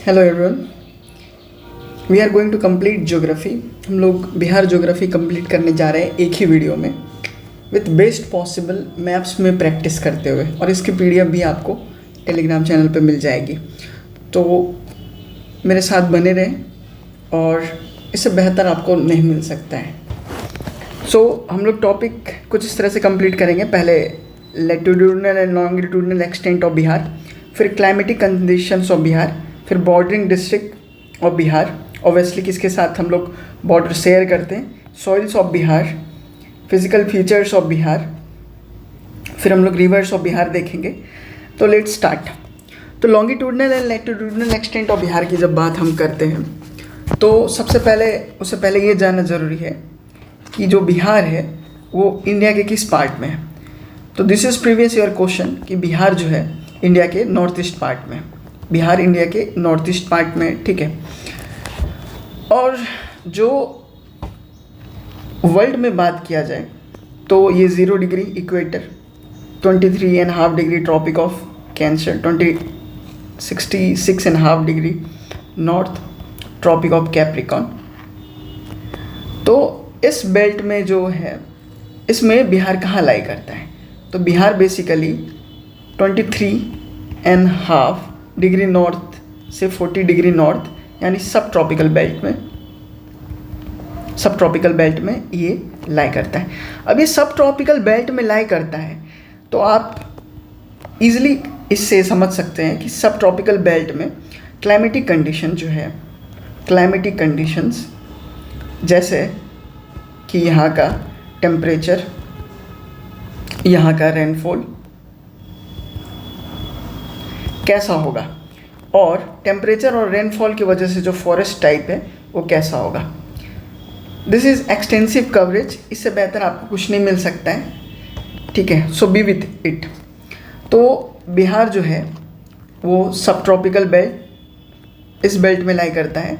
Hello everyone, we are going to complete geography. हम लोग Bihar geography complete करने जा रहे हैं एक ही वीडियो में विथ बेस्ट पॉसिबल मैप्स में प्रैक्टिस करते हुए, और इसकी पीडीएफ भी आपको टेलीग्राम चैनल पे मिल जाएगी। तो मेरे साथ बने रहें और इससे बेहतर आपको नहीं मिल सकता है। हम लोग टॉपिक कुछ इस तरह से कंप्लीट करेंगे। पहले latitudinal and longitudinal extent of Bihar, फिर क्लाइमेटिक कंडीशंस ऑफ बिहार, फिर bordering district of Bihar, obviously किसके साथ हम लोग बॉर्डर शेयर करते हैं, soils of Bihar, physical features of Bihar, फिर हम लोग रिवर्स ऑफ बिहार देखेंगे। तो लेट्स स्टार्ट। तो longitudinal and latitudinal extent of Bihar की जब बात हम करते हैं तो उससे पहले ये जानना ज़रूरी है कि जो बिहार है वो इंडिया के किस पार्ट में है। तो this is previous year question कि बिहार जो है इंडिया के नॉर्थ ईस्ट पार्ट में, बिहार इंडिया के नॉर्थ ईस्ट पार्ट में, ठीक है। और जो वर्ल्ड में बात किया जाए तो ये 0 degree equator, 23.5 degree tropic of cancer, 66.5 degree north tropic of capricorn. तो इस बेल्ट में जो है इसमें बिहार कहाँ लाई करता है, तो बिहार बेसिकली 23.5 डिग्री नॉर्थ से 40 डिग्री नॉर्थ यानी सब ट्रॉपिकल बेल्ट में ये लाई करता है। अब ये सब ट्रॉपिकल बेल्ट में लाई करता है तो आप इजीली इससे समझ सकते हैं कि सब ट्रॉपिकल बेल्ट में क्लाइमेटिक कंडीशन जो है, क्लाइमेटिक कंडीशंस जैसे कि यहाँ का टेम्परेचर, यहाँ का रेनफॉल कैसा होगा, और टेम्परेचर और रेनफॉल की वजह से जो फॉरेस्ट टाइप है वो कैसा होगा। दिस इज़ एक्सटेंसिव कवरेज, इससे बेहतर आपको कुछ नहीं मिल सकता है, ठीक है। सो बी विथ इट। तो बिहार जो है वो सब ट्रॉपिकल बेल्ट, इस बेल्ट में लाई करता है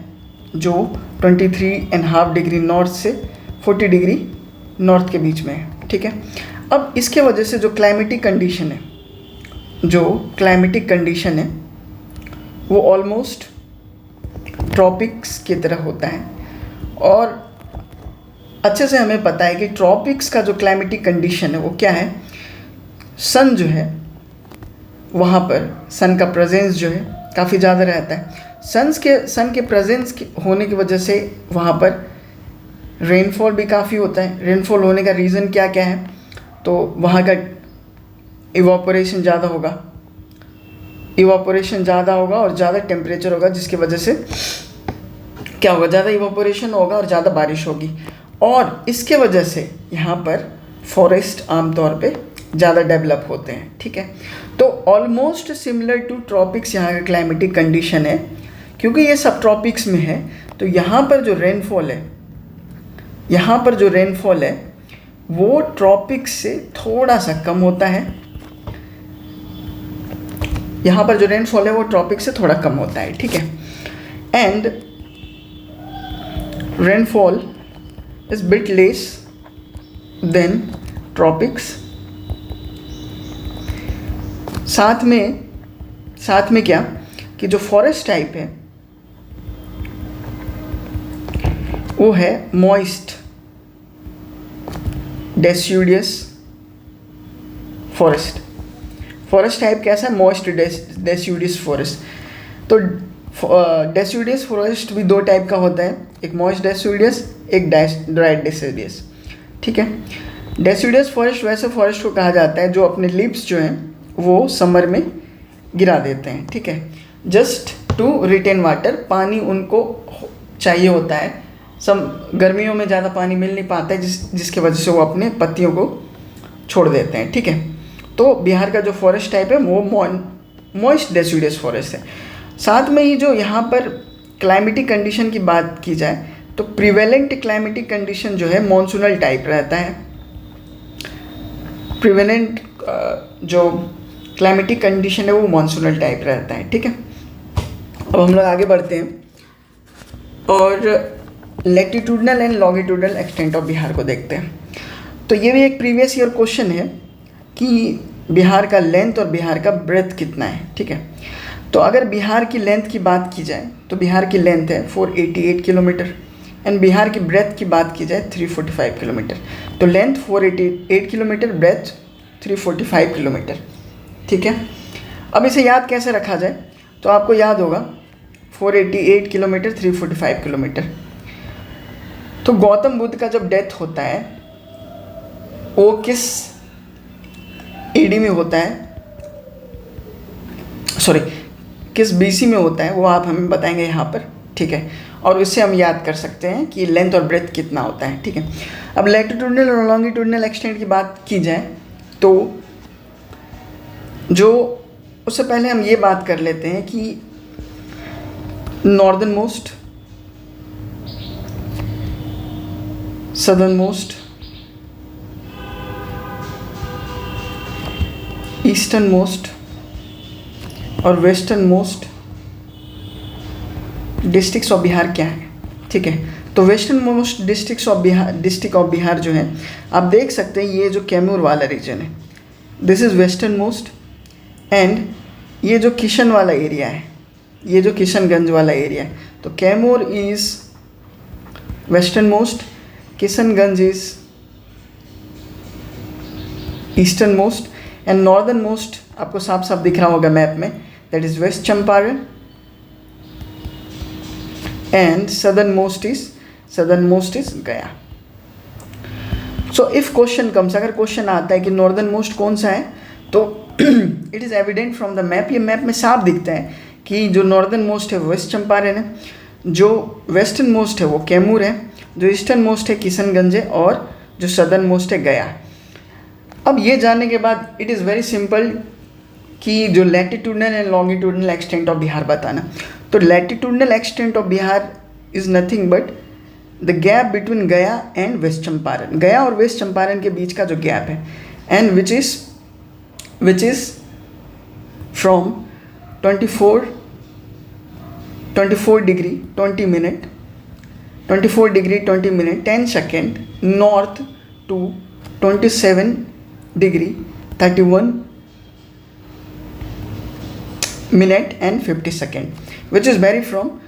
जो 23.5 डिग्री नॉर्थ से 40 डिग्री नॉर्थ के बीच में है, ठीक है। अब इसके वजह से जो क्लाइमेटिक कंडीशन है वो ऑलमोस्ट ट्रॉपिक्स की तरह होता है। और अच्छे से हमें पता है कि ट्रॉपिक्स का जो क्लाइमेटिक कंडीशन है वो क्या है, सन जो है वहाँ पर सन का प्रेजेंस जो है काफ़ी ज़्यादा रहता है। सन के प्रेजेंस होने की वजह से वहाँ पर रेनफॉल भी काफ़ी होता है। रेनफॉल होने का रीज़न क्या क्या है, तो वहाँ का इवापोरेशन ज़्यादा होगा और ज़्यादा टेम्परेचर होगा, जिसकी वजह से क्या होगा, ज़्यादा इवापोरेशन होगा और ज़्यादा बारिश होगी। और इसके वजह से यहाँ पर फॉरेस्ट आमतौर पे ज़्यादा डेवलप होते हैं, ठीक है। तो ऑलमोस्ट सिमिलर टू ट्रॉपिक्स यहाँ का क्लाइमेटिक कंडीशन है। क्योंकि ये सब ट्रॉपिक्स में है तो यहाँ पर जो रेनफॉल है वो ट्रॉपिक्स से थोड़ा सा कम होता है। यहाँ पर जो रेनफॉल है वो ट्रॉपिक्स से थोड़ा कम होता है, ठीक है। And rainfall is bit less than tropics. साथ में क्या कि जो फॉरेस्ट टाइप है वो है मॉइस्ट डेसिडुअस फॉरेस्ट टाइप कैसा है, मॉइस्ट डेसिडुअस फॉरेस्ट। तो डेसिडुअस फॉरेस्ट भी 2 टाइप का होता है, एक मॉइस्ट डेसिडुअस, एक ड्राई डेसिडुअस, ठीक है। डेसिडुअस फॉरेस्ट वैसे फॉरेस्ट को कहा जाता है जो अपने लीव्स जो हैं वो समर में गिरा देते हैं, ठीक है, जस्ट टू रिटेन वाटर। पानी उनको चाहिए होता है, गर्मियों में ज़्यादा पानी मिल नहीं पाता है जिसके वजह से वो अपने पत्तियों को छोड़ देते हैं, ठीक है। तो बिहार का जो फॉरेस्ट टाइप है वो मॉइस्ट डेसिडुअस फॉरेस्ट है। साथ में ही जो यहाँ पर क्लाइमेटिक कंडीशन की बात की जाए तो प्रिवेलेंट क्लाइमेटिक कंडीशन जो है मॉनसूनल टाइप रहता है। प्रिवेलेंट जो क्लाइमेटिक कंडीशन है वो मॉनसूनल टाइप रहता है, ठीक है। अब हम लोग आगे बढ़ते हैं और latitudinal and longitudinal extent of Bihar को देखते हैं। तो ये भी एक प्रीवियस ईयर क्वेश्चन है कि बिहार का लेंथ और बिहार का ब्रेथ कितना है, ठीक है। तो अगर बिहार की लेंथ की बात की जाए तो बिहार की लेंथ है 488 किलोमीटर एंड बिहार की ब्रेथ की बात की जाए 345 किलोमीटर। तो लेंथ 488 किलोमीटर, ब्रेथ 345 किलोमीटर। ठीक है, अब इसे याद कैसे रखा जाए? तो आपको याद होगा 488 किलोमीटर 345 किलोमीटर। तो गौतम बुद्ध का जब डेथ होता है वो किस एडी में होता है, सॉरी किस बीसी में होता है, वो आप हमें बताएंगे यहाँ पर। ठीक है, और उससे हम याद कर सकते हैं कि लेंथ और ब्रेथ कितना होता है। ठीक है, अब लैटिट्यूडनल और लॉन्गिट्यूडनल एक्सटेंट की बात की जाए तो जो उससे पहले हम ये बात कर लेते हैं कि northern most, southernmost, easternmost और westernmost districts of Bihar क्या है। ठीक है, तो westernmost district of Bihar जो है आप देख सकते हैं, ये जो कैमूर वाला रीजन है this is western most, and ये जो किशन वाला एरिया है, ये जो किशनगंज वाला एरिया है, तो Kaimur is western most, Kishanganj is eastern most, and northern most आपको साफ साफ दिख रहा होगा मैप में, that is west Champaran, and southern most is Gaya. So if question comes, अगर क्वेश्चन आता है कि नॉर्दर्न मोस्ट कौन सा है, तो it is evident from the map, ये मैप में साफ दिखता है कि जो नॉर्दर्न मोस्ट है वो वेस्ट चंपारण है, जो वेस्टर्न मोस्ट है वो कैमूर है, जो ईस्टर्न मोस्ट है किशनगंज है, और जो सदर्न मोस्ट है गया। अब ये जानने के बाद इट इज़ वेरी सिंपल कि जो latitudinal and longitudinal extent of Bihar बताना। तो latitudinal extent of Bihar is nothing but the gap between गया एंड वेस्ट चंपारण, गया और वेस्ट चंपारण के बीच का जो गैप है, and which is from 24 degree 20 minute 10 second north to 27 degree 31 minute and 50 second, which is vary from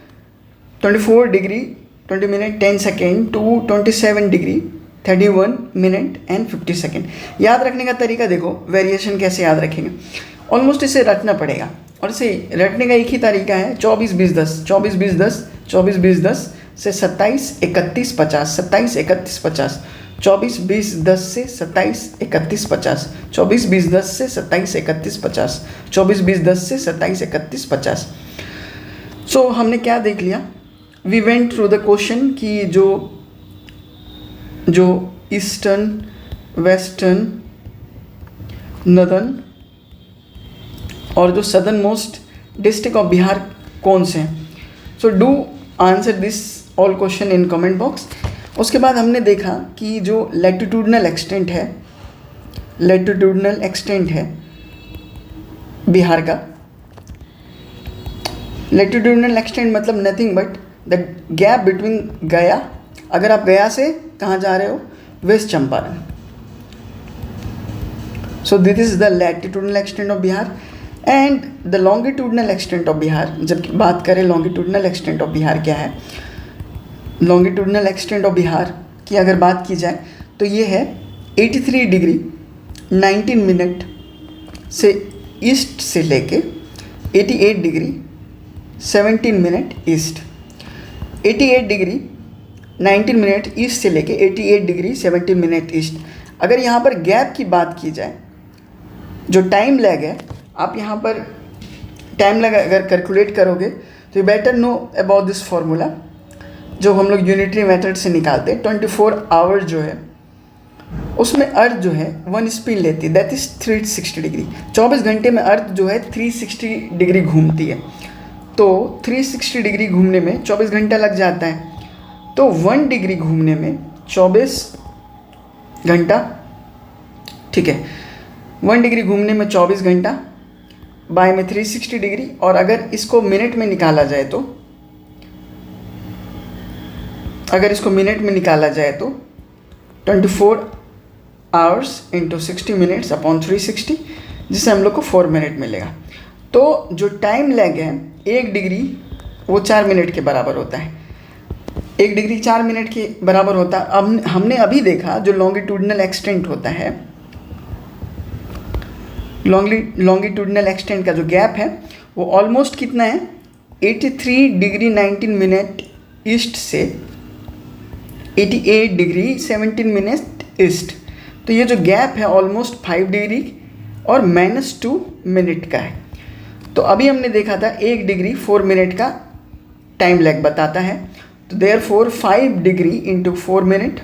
24 degree 20 minute 10 second to 27 degree 31 minute and 50 second। याद रखने का तरीका देखो, वेरिएशन कैसे याद रखेंगे, ऑलमोस्ट इसे रटना पड़ेगा, और इसे रटने का एक ही तरीका है 24-20-10 24-20-10 24-20-10 से 27-31-50 27-31-50 24-20-10 से 27-31-50 24-20-10 से 27-31-50 24-20-10 से 27-31-50। सो हमने क्या देख लिया, we went through the question कि जो ईस्टर्न, वेस्टर्न, नदर्न और जो southern most district of Bihar कौन से हैं। So do answer this all question in comment box. उसके बाद हमने देखा कि जो लैटिट्यूडनल एक्सटेंट है बिहार का, लैटिट्यूडनल एक्सटेंट मतलब nothing but the gap between Gaya, अगर आप गया से कहाँ जा रहे हो, west Champaran, so this is the latitudinal extent of Bihar. And the longitudinal extent of Bihar, जब बात करें लॉन्गिट्यूडनल एक्सटेंट ऑफ बिहार क्या है, लॉन्गिट्यूडनल एक्सटेंट ऑफ बिहार की अगर बात की जाए तो ये है 83 डिग्री 19 मिनट से ईस्ट से लेके 88 degree 17 minute east, 88 degree 19 minute east से लेके 88 डिग्री 17 मिनट ईस्ट। अगर यहाँ पर गैप की बात की जाए, जो टाइम लैग है, आप यहाँ पर टाइम लैग अगर कैलकुलेट करोगे तो you better know about this formula जो हम लोग यूनिटरी मेथड से निकालते हैं। 24 आवर्स जो है उसमें अर्थ जो है 1 स्पिन लेती है, दैट इज़ 360 डिग्री। 24 घंटे में अर्थ जो है 360 डिग्री घूमती है, तो 360 डिग्री घूमने में 24 घंटा लग जाता है, तो 1 डिग्री घूमने में 24 घंटा। ठीक है, 1 डिग्री घूमने में 24 घंटा, बाय में 360 डिग्री, और अगर इसको मिनट में निकाला जाए तो अगर इसको मिनट में निकाला जाए तो 24 आवर्स इंटू 60 मिनट्स अपॉन 360, जिससे हम लोग को 4 मिनट मिलेगा। तो जो टाइम लैग है 1 डिग्री वो 4 मिनट के बराबर होता है। 1 डिग्री 4 मिनट के बराबर होता है। अब हमने अभी देखा जो लॉन्गिट्यूडनल एक्सटेंट होता है, लॉन्गिट्यूडनल एक्सटेंट का जो गैप है वो ऑलमोस्ट कितना है, 83 डिग्री 19 मिनट ईस्ट से 88 डिग्री 17 मिनट ईस्ट। तो ये जो गैप है ऑलमोस्ट 5 डिग्री और -2 मिनट का है। तो अभी हमने देखा था 1 डिग्री 4 मिनट का टाइम लैग बताता है। तो therefore 5 degree into 4 minute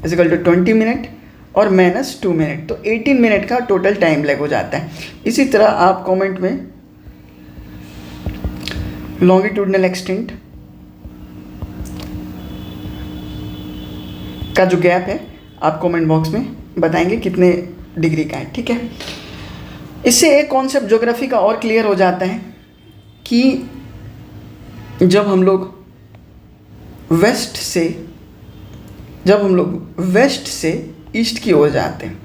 is equal to 20 minute और -2 मिनट, तो 18 मिनट का टोटल टाइम लैग हो जाता है। इसी तरह आप कमेंट में लॉन्गिट्यूडनल एक्सटेंट का जो गैप है आप कमेंट बॉक्स में बताएंगे कितने डिग्री का है, ठीक है। इससे एक कॉन्सेप्ट ज्योग्राफी का और क्लियर हो जाता है कि जब हम लोग वेस्ट से ईस्ट की ओर जाते हैं,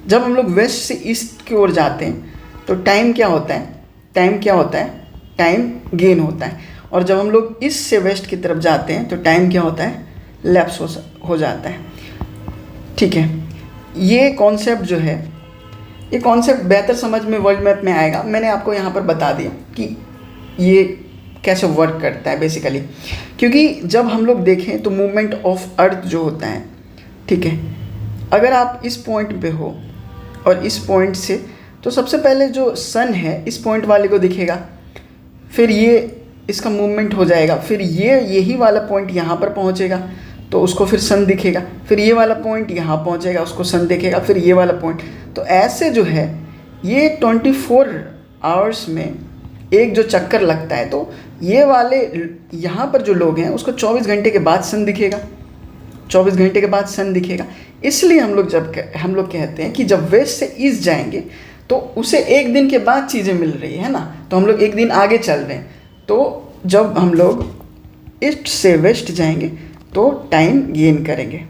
जब हम लोग वेस्ट से ईस्ट की ओर जाते हैं तो टाइम क्या होता है, टाइम गेन होता है। और जब हम लोग ईस्ट से वेस्ट की तरफ जाते हैं तो टाइम क्या होता है, लैप्स हो जाता है, ठीक है। ये कॉन्सेप्ट जो है, ये कॉन्सेप्ट बेहतर समझ में वर्ल्ड मैप में आएगा। मैंने आपको यहाँ पर बता दिया कि ये कैसे वर्क करता है बेसिकली, क्योंकि जब हम लोग देखें तो मूवमेंट ऑफ अर्थ जो होता है, ठीक है, अगर आप इस पॉइंट पे हो और इस पॉइंट से, तो सबसे पहले जो सन है इस पॉइंट वाले को दिखेगा, फिर ये इसका मूवमेंट हो जाएगा, फिर यही वाला पॉइंट यहाँ पर पहुँचेगा तो उसको फिर सन दिखेगा, फिर ये वाला पॉइंट यहाँ पहुँचेगा उसको सन दिखेगा, फिर ये वाला पॉइंट। तो ऐसे जो है ये 24 आवर्स में एक जो चक्कर लगता है, तो ये वाले यहाँ पर जो लोग हैं उसको 24 घंटे के बाद सन दिखेगा, 24 घंटे के बाद सन दिखेगा। इसलिए हम लोग कहते हैं कि जब वेस्ट से ईस्ट जाएंगे तो उसे एक दिन के बाद चीज़ें मिल रही है ना, तो हम लोग एक दिन आगे चल रहे हैं। तो जब हम लोग ईस्ट से वेस्ट जाएंगे तो टाइम गेन करेंगे,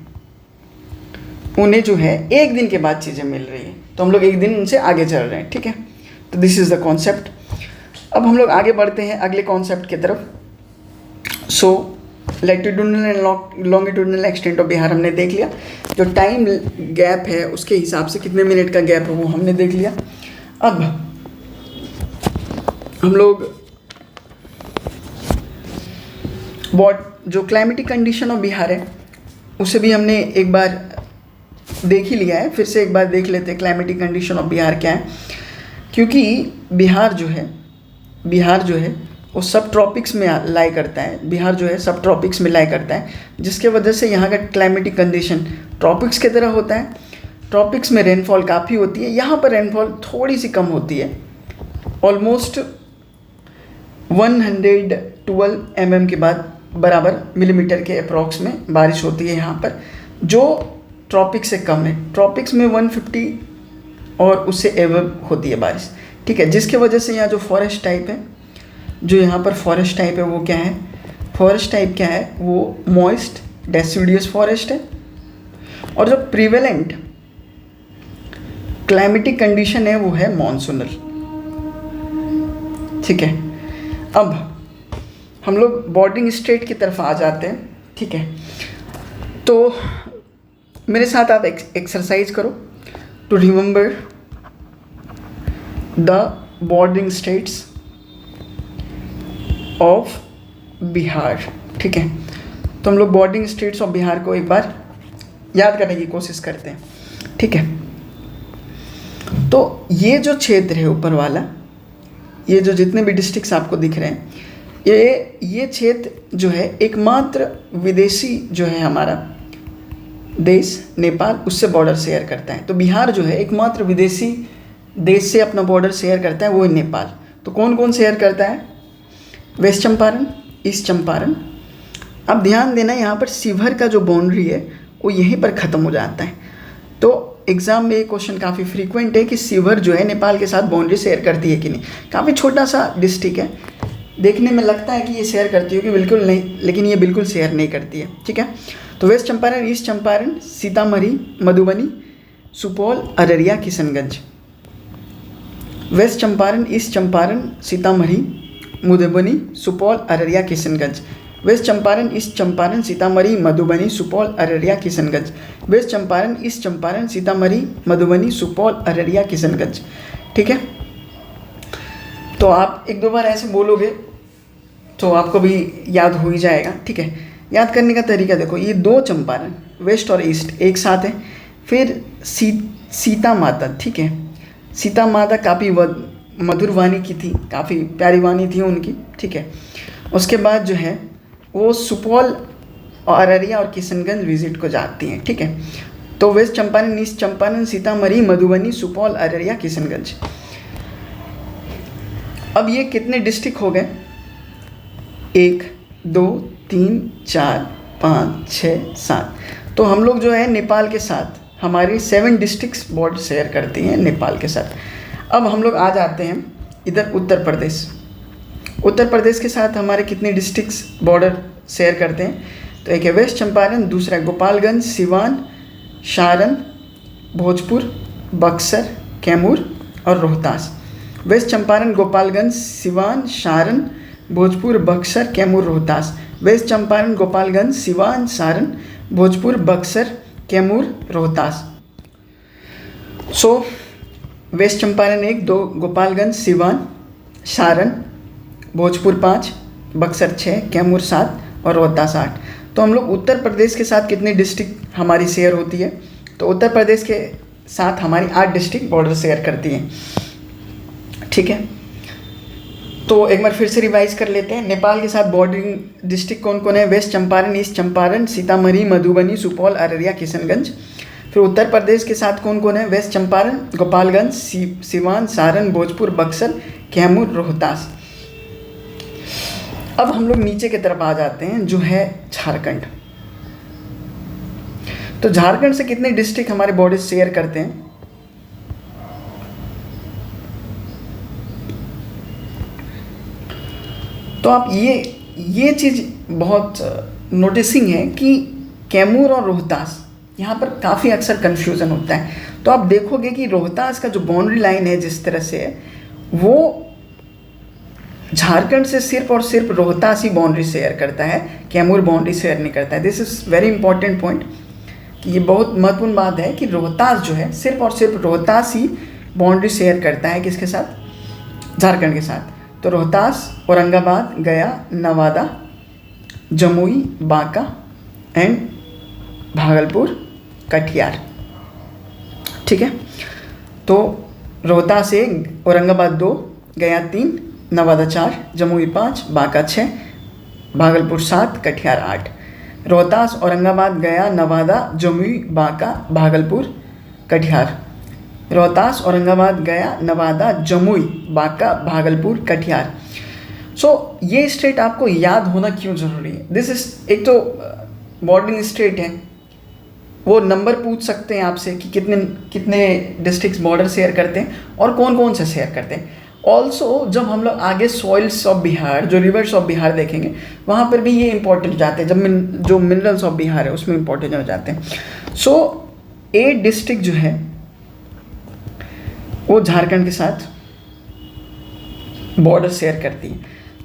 उन्हें जो है एक दिन के बाद चीज़ें मिल रही है तो हम लोग एक दिन उनसे आगे चल रहे हैं, ठीक है। तो दिस इज़ द कॉन्सेप्ट। अब हम लोग आगे बढ़ते हैं अगले कॉन्सेप्ट की तरफ। So latitudinal and longitudinal extent of Bihar हमने देख लिया, जो टाइम गैप है उसके हिसाब से कितने मिनट का गैप है वो हमने देख लिया। अब हम लोग जो क्लाइमेटिक कंडीशन ऑफ बिहार है उसे भी हमने एक बार देख ही लिया है, फिर से एक बार देख लेते हैं क्लाइमेटिक कंडीशन ऑफ बिहार क्या है। क्योंकि बिहार जो है वो सब ट्रॉपिक्स में लाई करता है, बिहार जो है सब ट्रॉपिक्स में लाई करता है, जिसके वजह से यहाँ का क्लाइमेटिक कंडीशन ट्रॉपिक्स की तरह होता है। ट्रॉपिक्स में रेनफॉल काफ़ी होती है, यहाँ पर रेनफॉल थोड़ी सी कम होती है, ऑलमोस्ट 112 mm के बाद बराबर मिलीमीटर के अप्रॉक्स में बारिश होती है यहाँ पर, जो ट्रॉपिक्स से कम है। ट्रॉपिक्स में 150 और उससे एवब होती है बारिश, ठीक है। जिसके वजह से यहाँ जो फॉरेस्ट टाइप है, जो यहाँ पर फॉरेस्ट टाइप है वो क्या है, फॉरेस्ट टाइप क्या है, वो मॉइस्ट डेसिडियस फॉरेस्ट है। और जो प्रिवेलेंट क्लाइमेटिक कंडीशन है वो है मॉनसूनल, ठीक है। अब हम लोग बॉर्डरिंग स्टेट की तरफ आ जाते हैं, ठीक है। तो मेरे साथ आप एक्सरसाइज करो to remember the bordering states of Bihar, ठीक है। तो हम लोग बॉर्डरिंग स्टेट्स ऑफ बिहार को एक बार याद करने की कोशिश करते हैं, ठीक है। तो ये जो क्षेत्र है ऊपर वाला, ये जो जितने भी डिस्ट्रिक्ट्स आपको दिख रहे हैं, ये क्षेत्र जो है एकमात्र विदेशी जो है हमारा देश नेपाल उससे बॉर्डर शेयर करता है। तो बिहार जो है एकमात्र विदेशी देश से अपना बॉर्डर शेयर करता है, वो है नेपाल। तो कौन कौन शेयर करता है, वेस्ट चंपारण, ईस्ट चंपारण। अब ध्यान देना यहाँ पर शिवहर का जो बाउंड्री है वो यहीं पर ख़त्म हो जाता है। तो एग्ज़ाम में ये क्वेश्चन काफ़ी फ्रीक्वेंट है कि शिवहर जो है नेपाल के साथ बाउंड्री शेयर करती है कि नहीं। काफ़ी छोटा सा डिस्ट्रिक्ट है, देखने में लगता है कि ये शेयर करती है कि बिल्कुल नहीं, लेकिन ये बिल्कुल शेयर नहीं करती है, ठीक है। तो west Champaran, east Champaran, Sitamarhi, Madhubani, Supaul, Araria, Kishanganj, west Champaran, east Champaran, Sitamarhi, Madhubani, Supaul, Araria, Kishanganj. West Champaran, east Champaran, Sitamarhi, Madhubani, Supaul, Araria, Kishanganj. West Champaran, east Champaran, Sitamarhi, Madhubani, Supaul, Araria, Kishanganj. ठीक है, तो आप एक दो बार ऐसे बोलोगे तो आपको भी याद हो ही जाएगा। ठीक है, याद करने का तरीका देखो, ये दो चंपारण वेस्ट और ईस्ट एक साथ है। फिर सीता माता, ठीक है, सीता माता काफ़ी मधुर वाणी की थी, काफ़ी प्यारी वाणी थी उनकी। ठीक है, उसके बाद जो है वो सुपौल और अररिया और किशनगंज विजिट को जाती हैं। ठीक है, तो वेस्ट चंपारण, ईस्ट चंपारण, सीतामढ़ी, मधुबनी, सुपौल, अररिया, किशनगंज। अब ये कितने डिस्ट्रिक्ट हो गए? 1 2 3 4 5 6 7। तो हम लोग जो है नेपाल के साथ हमारी 7 डिस्ट्रिक्ट्स बॉर्डर शेयर करती हैं नेपाल के साथ। अब हम लोग आ जाते हैं इधर उत्तर प्रदेश। उत्तर प्रदेश के साथ हमारे कितने डिस्ट्रिक्ट्स बॉर्डर शेयर करते हैं? तो एक है वेस्ट चंपारण, दूसरा गोपालगंज, सिवान, सारण, भोजपुर, बक्सर, कैमूर और रोहतास। वेस्ट चंपारण, गोपालगंज, सिवान, सारण, भोजपुर, बक्सर, कैमूर, रोहतास। वेस्ट चंपारण, गोपालगंज, सिवान, सारण, भोजपुर, बक्सर, कैमूर, रोहतास। सो वेस्ट चंपारण 1 2, गोपालगंज, सिवान, सारण, भोजपुर 5, बक्सर 6, कैमूर 7 और रोहतास 8। तो हम लोग उत्तर प्रदेश के साथ कितनी डिस्ट्रिक्ट हमारी शेयर होती है? तो उत्तर प्रदेश के साथ हमारी 8 डिस्ट्रिक्ट बॉर्डर शेयर करती हैं। ठीक है, तो एक बार फिर से रिवाइज कर लेते हैं। नेपाल के साथ बॉर्डरिंग डिस्ट्रिक्ट कौन कौन है? West Champaran, east Champaran, Sitamarhi, Madhubani, Supaul, Araria, Kishanganj. फिर उत्तर प्रदेश के साथ कौन कौन है? वेस्ट चंपारण, गोपालगंज, सिवान, सारण, भोजपुर, बक्सर, कैमूर, रोहतास। अब हम लोग नीचे की तरफ आ जाते हैं, जो है झारखंड। तो झारखंड से कितने डिस्ट्रिक्ट हमारे बॉर्डर शेयर करते हैं? तो आप ये चीज़ बहुत नोटिसिंग है कि कैमूर और रोहतास यहाँ पर काफ़ी अक्सर कन्फ्यूज़न होता है। तो आप देखोगे कि रोहतास का जो बाउंड्री लाइन है जिस तरह से है, वो झारखंड से सिर्फ और सिर्फ रोहतास ही बाउंड्री शेयर करता है, कैमूर बाउंड्री शेयर नहीं करता है। This is very important point, कि ये बहुत महत्वपूर्ण बात है कि रोहतास जो है सिर्फ और सिर्फ रोहतास ही बाउंड्री शेयर करता है किसके साथ? झारखंड के साथ। तो रोहतास, औरंगाबाद, गया, नवादा, जमुई, बांका एंड भागलपुर, कटिहार। ठीक है, तो रोहतास 1, औरंगाबाद 2, गया 3, नवादा 4, जमुई 5, बांका 6, भागलपुर 7, कटिहार 8। रोहतास, औरंगाबाद, गया, नवादा, जमुई, बांका, भागलपुर, कटिहार। रोहतास, औरंगाबाद, गया, नवादा, जमुई, बांका, भागलपुर, कटिहार। सो ये स्टेट आपको याद होना क्यों ज़रूरी है? दिस इज एक तो बॉर्डरिंग स्टेट है, वो नंबर पूछ सकते हैं आपसे कि कितने डिस्ट्रिक्ट्स बॉर्डर शेयर करते हैं और कौन कौन से शेयर करते हैं। ऑल्सो जब हम लोग आगे सॉइल्स ऑफ बिहार, जो रिवर्स ऑफ बिहार देखेंगे, वहाँ पर भी ये इंपॉर्टेंट हो जाते हैं। जब जो मिनरल्स ऑफ बिहार है उसमें इंपॉर्टेंट हो जाते हैं। सो 8 डिस्ट्रिक्ट जो है वो झारखंड के साथ बॉर्डर शेयर करती है।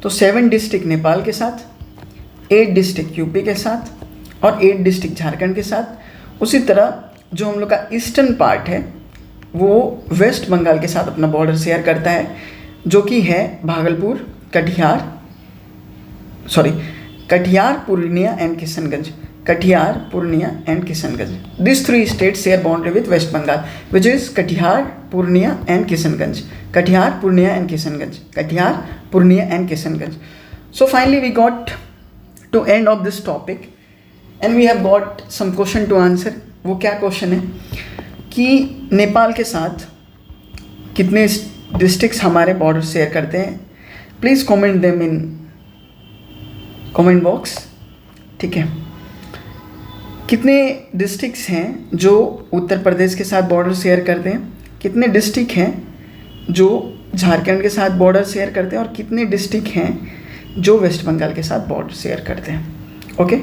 तो 7 डिस्ट्रिक्ट नेपाल के साथ, 8 डिस्ट्रिक्ट यूपी के साथ और 8 डिस्ट्रिक्ट झारखंड के साथ। उसी तरह जो हम लोग का ईस्टर्न पार्ट है वो वेस्ट बंगाल के साथ अपना बॉर्डर शेयर करता है, जो कि है Bhagalpur, Katihar, Purnia and Kishanganj. Katihar, Purnia and Kishanganj, this 3 states share boundary with West Bengal, which is Katihar, Purnia and Kishanganj. Katihar, Purnia and Kishanganj. Katihar, Purnia and Kishanganj. So finally we got to end of this topic and we have got some question to answer. वो क्या question है कि नेपाल के साथ कितने districts हमारे border share करते हैं? Please comment them in comment box. ठीक है, कितने डिस्ट्रिक्ट्स हैं जो उत्तर प्रदेश के साथ बॉर्डर शेयर करते हैं? कितने डिस्ट्रिक्ट हैं जो झारखंड के साथ बॉर्डर शेयर करते हैं? और कितने डिस्ट्रिक्ट हैं जो वेस्ट बंगाल के साथ बॉर्डर शेयर करते हैं? Okay,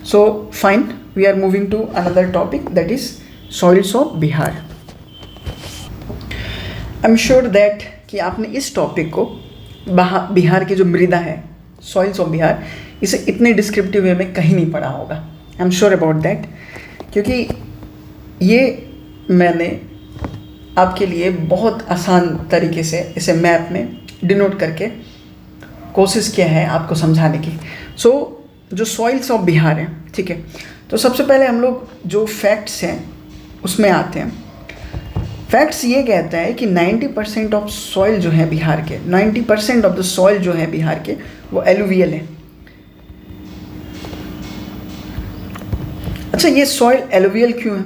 so fine, we are moving to another topic, that is soils of Bihar. I'm sure that कि आपने इस टॉपिक को बिहार की जो मृदा है, सॉइल्स ऑफ बिहार, इसे इतने डिस्क्रिप्टिव वे में कहीं नहीं पढ़ा होगा। आई एम श्योर अबाउट दैट, क्योंकि ये मैंने आपके लिए बहुत आसान तरीके से इसे मैप में डिनोट करके कोशिश किया है आपको समझाने की। जो सॉइल्स ऑफ बिहार है, ठीक है, तो सबसे पहले हम लोग जो फैक्ट्स हैं उसमें आते हैं। फैक्ट्स ये कहता है कि 90% ऑफ सॉइल जो है बिहार के, 90% ऑफ द सॉइल जो है बिहार के वो एलुवियल है। अच्छा, ये सॉइल एलुवियल क्यों है?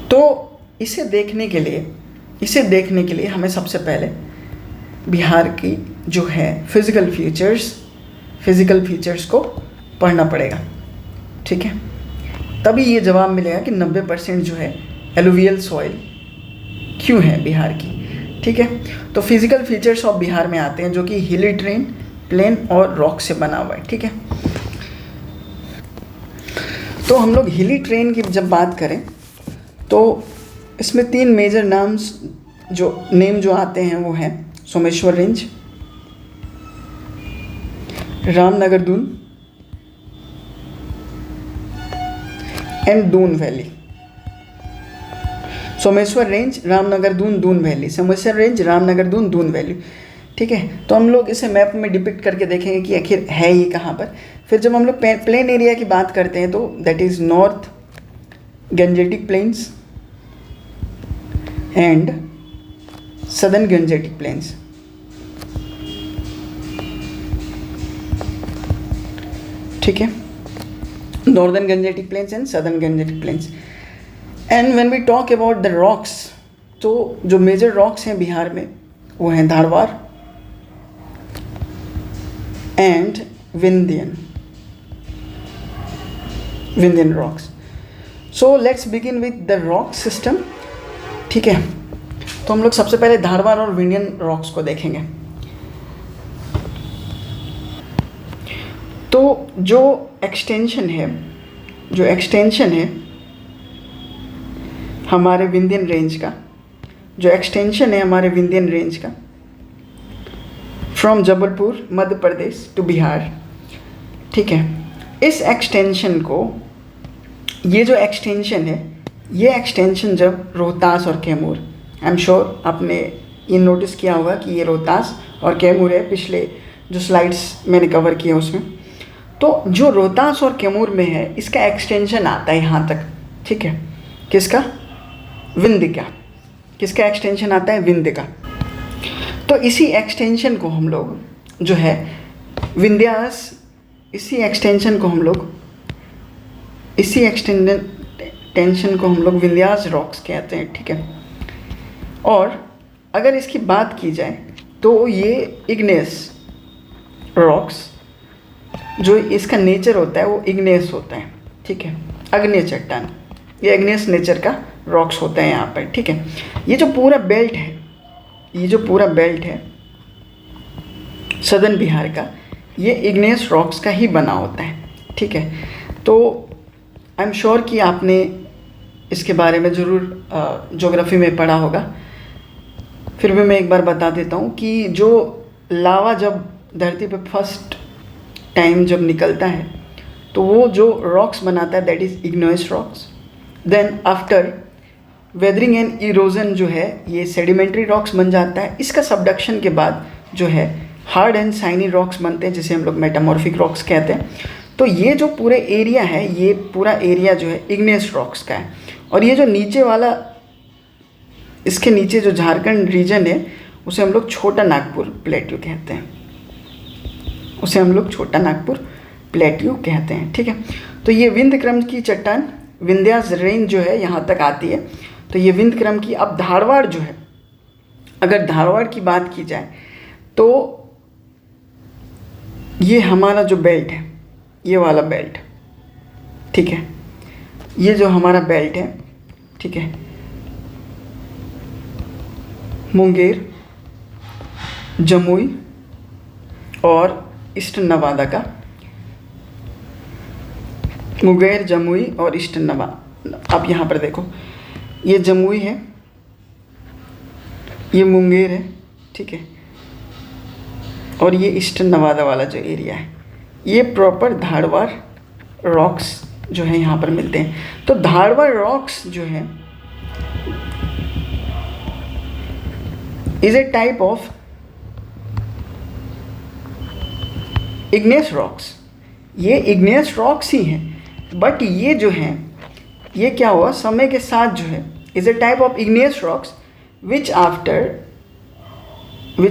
तो इसे देखने के लिए हमें सबसे पहले बिहार की जो है फिजिकल फीचर्स को पढ़ना पड़ेगा, ठीक है। तभी ये जवाब मिलेगा कि 90% जो है एलुवियल सॉइल क्यों है बिहार की, ठीक है। तो फिजिकल फीचर्स ऑफ बिहार में आते हैं, जो कि हिली टेरेन, प्लेन और रॉक से बना हुआ है, ठीक है। तो हम लोग हिली टेरेन की जब बात करें तो इसमें 3 मेजर नेम जो आते हैं वो हैं Someshwar range, Ramnagar Doon and Doon valley. Someshwar range, Ramnagar Doon, Doon valley, Someshwar range, Ramnagar Doon, Doon valley, ठीक है। तो हम लोग इसे मैप में डिपिक्ट करके देखेंगे कि आखिर है ये कहाँ पर। फिर जब हम लोग प्लेन एरिया की बात करते हैं तो दैट इज़ north gangetic plains and southern gangetic plains, ठीक है, northern gangetic plains and southern gangetic plains. And when we talk about the rocks, तो जो मेजर रॉक्स हैं बिहार में वो हैं Dharwar and Vindhyan rocks. So let's begin with the rock system, ठीक है। तो हम लोग सबसे पहले धारवाड़ और विंध्यन रॉक्स को देखेंगे। तो जो एक्सटेंशन है हमारे विंध्यन रेंज का, फ्रॉम जबलपुर मध्य प्रदेश टू बिहार, ठीक है। इस एक्सटेंशन को, ये जो एक्सटेंशन है, ये एक्सटेंशन जब रोहतास और कैमूर, आई एम श्योर आपने ये नोटिस किया होगा कि ये रोहतास और कैमूर है, पिछले जो स्लाइड्स मैंने कवर किए उसमें। तो जो रोहतास और कैमूर में है इसका एक्सटेंशन आता है यहाँ तक, ठीक है। किसका? विंध्य का। किसका एक्सटेंशन आता है? विंध्य का। तो इसी एक्सटेंशन को हम लोग जो है इसी एक्सटेंशन को हम लोग विंध्यास रॉक्स कहते हैं, ठीक है। और अगर इसकी बात की जाए तो ये इग्नेस रॉक्स, जो इसका नेचर होता है वो इग्नेस होता है, ठीक है, अग्नेय चट्टान, ये इग्नेस नेचर का रॉक्स होता है यहाँ पर, ठीक है। ये जो पूरा बेल्ट है सदर्न बिहार का, ये इग्नेस रॉक्स का ही बना होता है, ठीक है। तो आई एम श्योर कि आपने इसके बारे में ज़रूर ज्योग्राफी में पढ़ा होगा। फिर भी मैं एक बार बता देता हूँ कि जो लावा जब धरती पर फर्स्ट टाइम जब निकलता है तो वो जो रॉक्स बनाता है that is igneous rocks. Then after weathering and erosion जो है ये सेडिमेंट्री रॉक्स बन जाता है। इसका सबडक्शन के बाद जो है हार्ड एंड शाइनी रॉक्स बनते हैं, जिसे हम लोग मेटामॉर्फिक रॉक्स कहते हैं। तो ये जो पूरे एरिया है, ये पूरा एरिया जो है इग्नेस रॉक्स का है। और ये जो नीचे वाला, इसके नीचे जो झारखंड रीजन है उसे हम लोग छोटा नागपुर प्लेट्यू कहते हैं, ठीक है। तो ये विंध्य क्रम की चट्टान, विंध्यास रेंज जो है यहाँ तक आती है। तो ये विंध्य क्रम की। अब धारवाड़ जो है, अगर धारवाड़ की बात की जाए तो ये हमारा जो बेल्ट है, ये वाला बेल्ट, ठीक है, ये जो हमारा बेल्ट है, ठीक है, मुंगेर, जमुई और ईस्टर्न नवादा का, मुंगेर, जमुई और ईस्टर्न नवादा। अब यहाँ पर देखो, ये जमुई है ये मुंगेर है, ठीक है, और ये ईस्टर्न नवादा वाला जो एरिया है, ये प्रॉपर धारवाड़ रॉक्स जो है यहाँ पर मिलते हैं। तो धारवाड़ रॉक्स जो है is a type of igneous rocks. ये इग्नेस रॉक्स ही हैं, बट ये जो है ये क्या हुआ समय के साथ जो है is a type of igneous rocks which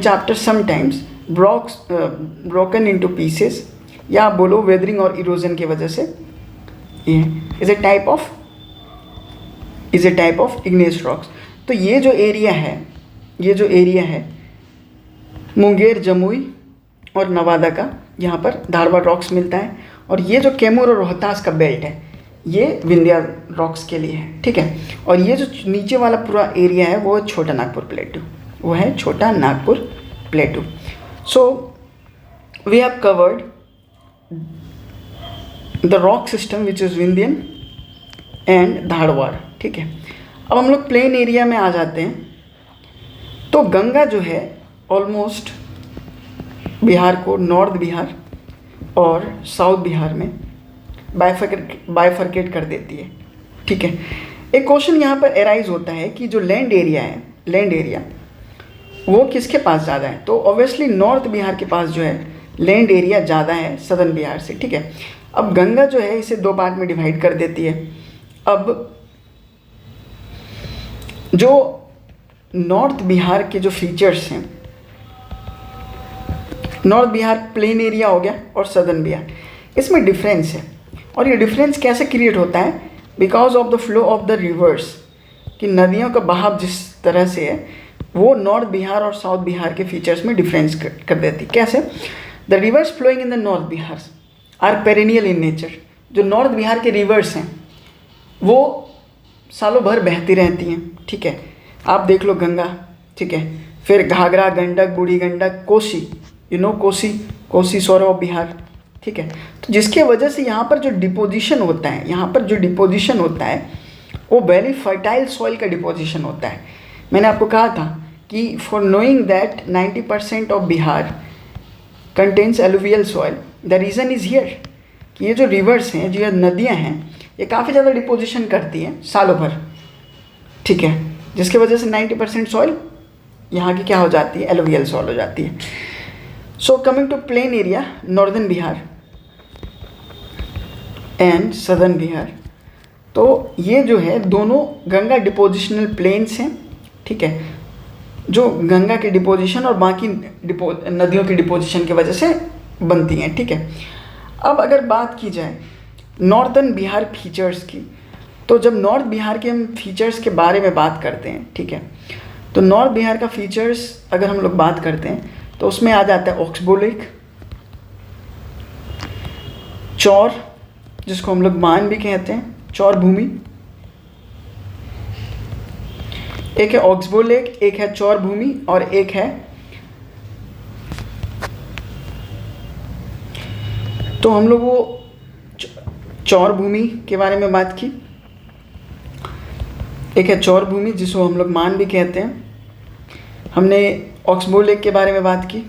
after sometimes broken into pieces, या आप बोलो वेदरिंग और इरोजन की वजह से ये is a type of igneous rocks. तो ये जो एरिया है मुंगेर, जमुई और नवादा का, यहाँ पर धारवाड़ रॉक्स मिलता है। और ये जो कैमूर और रोहतास का बेल्ट है ये विंध्या रॉक्स के लिए है, ठीक है। और ये जो नीचे वाला पूरा एरिया है वो Chota Nagpur plateau, so we have covered the rock system which is Vindhyan and Dharwar, ठीक है। अब हम लोग प्लेन एरिया में आ जाते हैं। तो गंगा जो है ऑलमोस्ट बिहार को नॉर्थ बिहार और साउथ बिहार में बाइफरकेट कर देती है, ठीक है। एक क्वेश्चन यहाँ पर एराइज होता है कि जो लैंड एरिया वो किसके पास ज़्यादा है। तो ऑब्वियसली नॉर्थ बिहार के पास जो है लैंड एरिया ज़्यादा है सदर्न बिहार से, ठीक है। अब गंगा जो है इसे दो पार्ट में डिवाइड कर देती है। अब जो नॉर्थ बिहार के जो फीचर्स हैं, नॉर्थ बिहार प्लेन एरिया हो गया और सदर्न बिहार, इसमें डिफरेंस है। और ये डिफरेंस कैसे क्रिएट होता है? Because of the flow of the reverse, कि नदियों का बहाव जिस तरह से है वो नॉर्थ बिहार और साउथ बिहार के फीचर्स में डिफरेंस कर देती है। कैसे? The rivers flowing in the north Bihar are perennial in nature. जो नॉर्थ बिहार के रिवर्स हैं वो सालों भर बहती रहती हैं, ठीक है। आप देख लो गंगा, ठीक है, फिर घाघरा, गंडक, बूढ़ी गंडक, कोसी, कोसी सोर ऑफ बिहार, ठीक है। तो जिसके वजह से यहाँ पर जो डिपोजिशन होता है वो वेरी फर्टाइल सॉइल का डिपोजिशन होता है। मैंने आपको कहा था कि for knowing that 90% of Bihar contains alluvial soil, the reason is here कि ये जो रिवर्स हैं, जो नदियाँ हैं, ये काफ़ी ज़्यादा डिपोजिशन करती हैं सालों भर, ठीक है, जिसकी वजह से 90% सॉइल यहाँ की क्या हो जाती है? एलुवियल सॉइल हो जाती है। So coming to plain area, northern Bihar and southern Bihar, तो ये जो है दोनों गंगा डिपोजिशनल प्लेन्स हैं, ठीक है, जो गंगा के डिपोजिशन और बाकी नदियों की डिपोजिशन की वजह से बनती हैं, ठीक है। अब अगर बात की जाए नॉर्दर्न बिहार फीचर्स की, तो जब नॉर्थ बिहार के हम फीचर्स के बारे में बात करते हैं, ठीक है, तो नॉर्थ बिहार का फीचर्स अगर हम लोग बात करते हैं तो उसमें आ जाता है ऑक्सबो लेक, चौर जिसको हम लोग मान भी कहते हैं, चौर भूमि, एक है ऑक्सबो लेक, एक है चौर भूमि और एक है, तो हम लोग वो चौर भूमि के बारे में बात की। एक है चौर भूमि जिसको हम लोग मान भी कहते हैं, हमने ऑक्सबो लेक के बारे में बात की,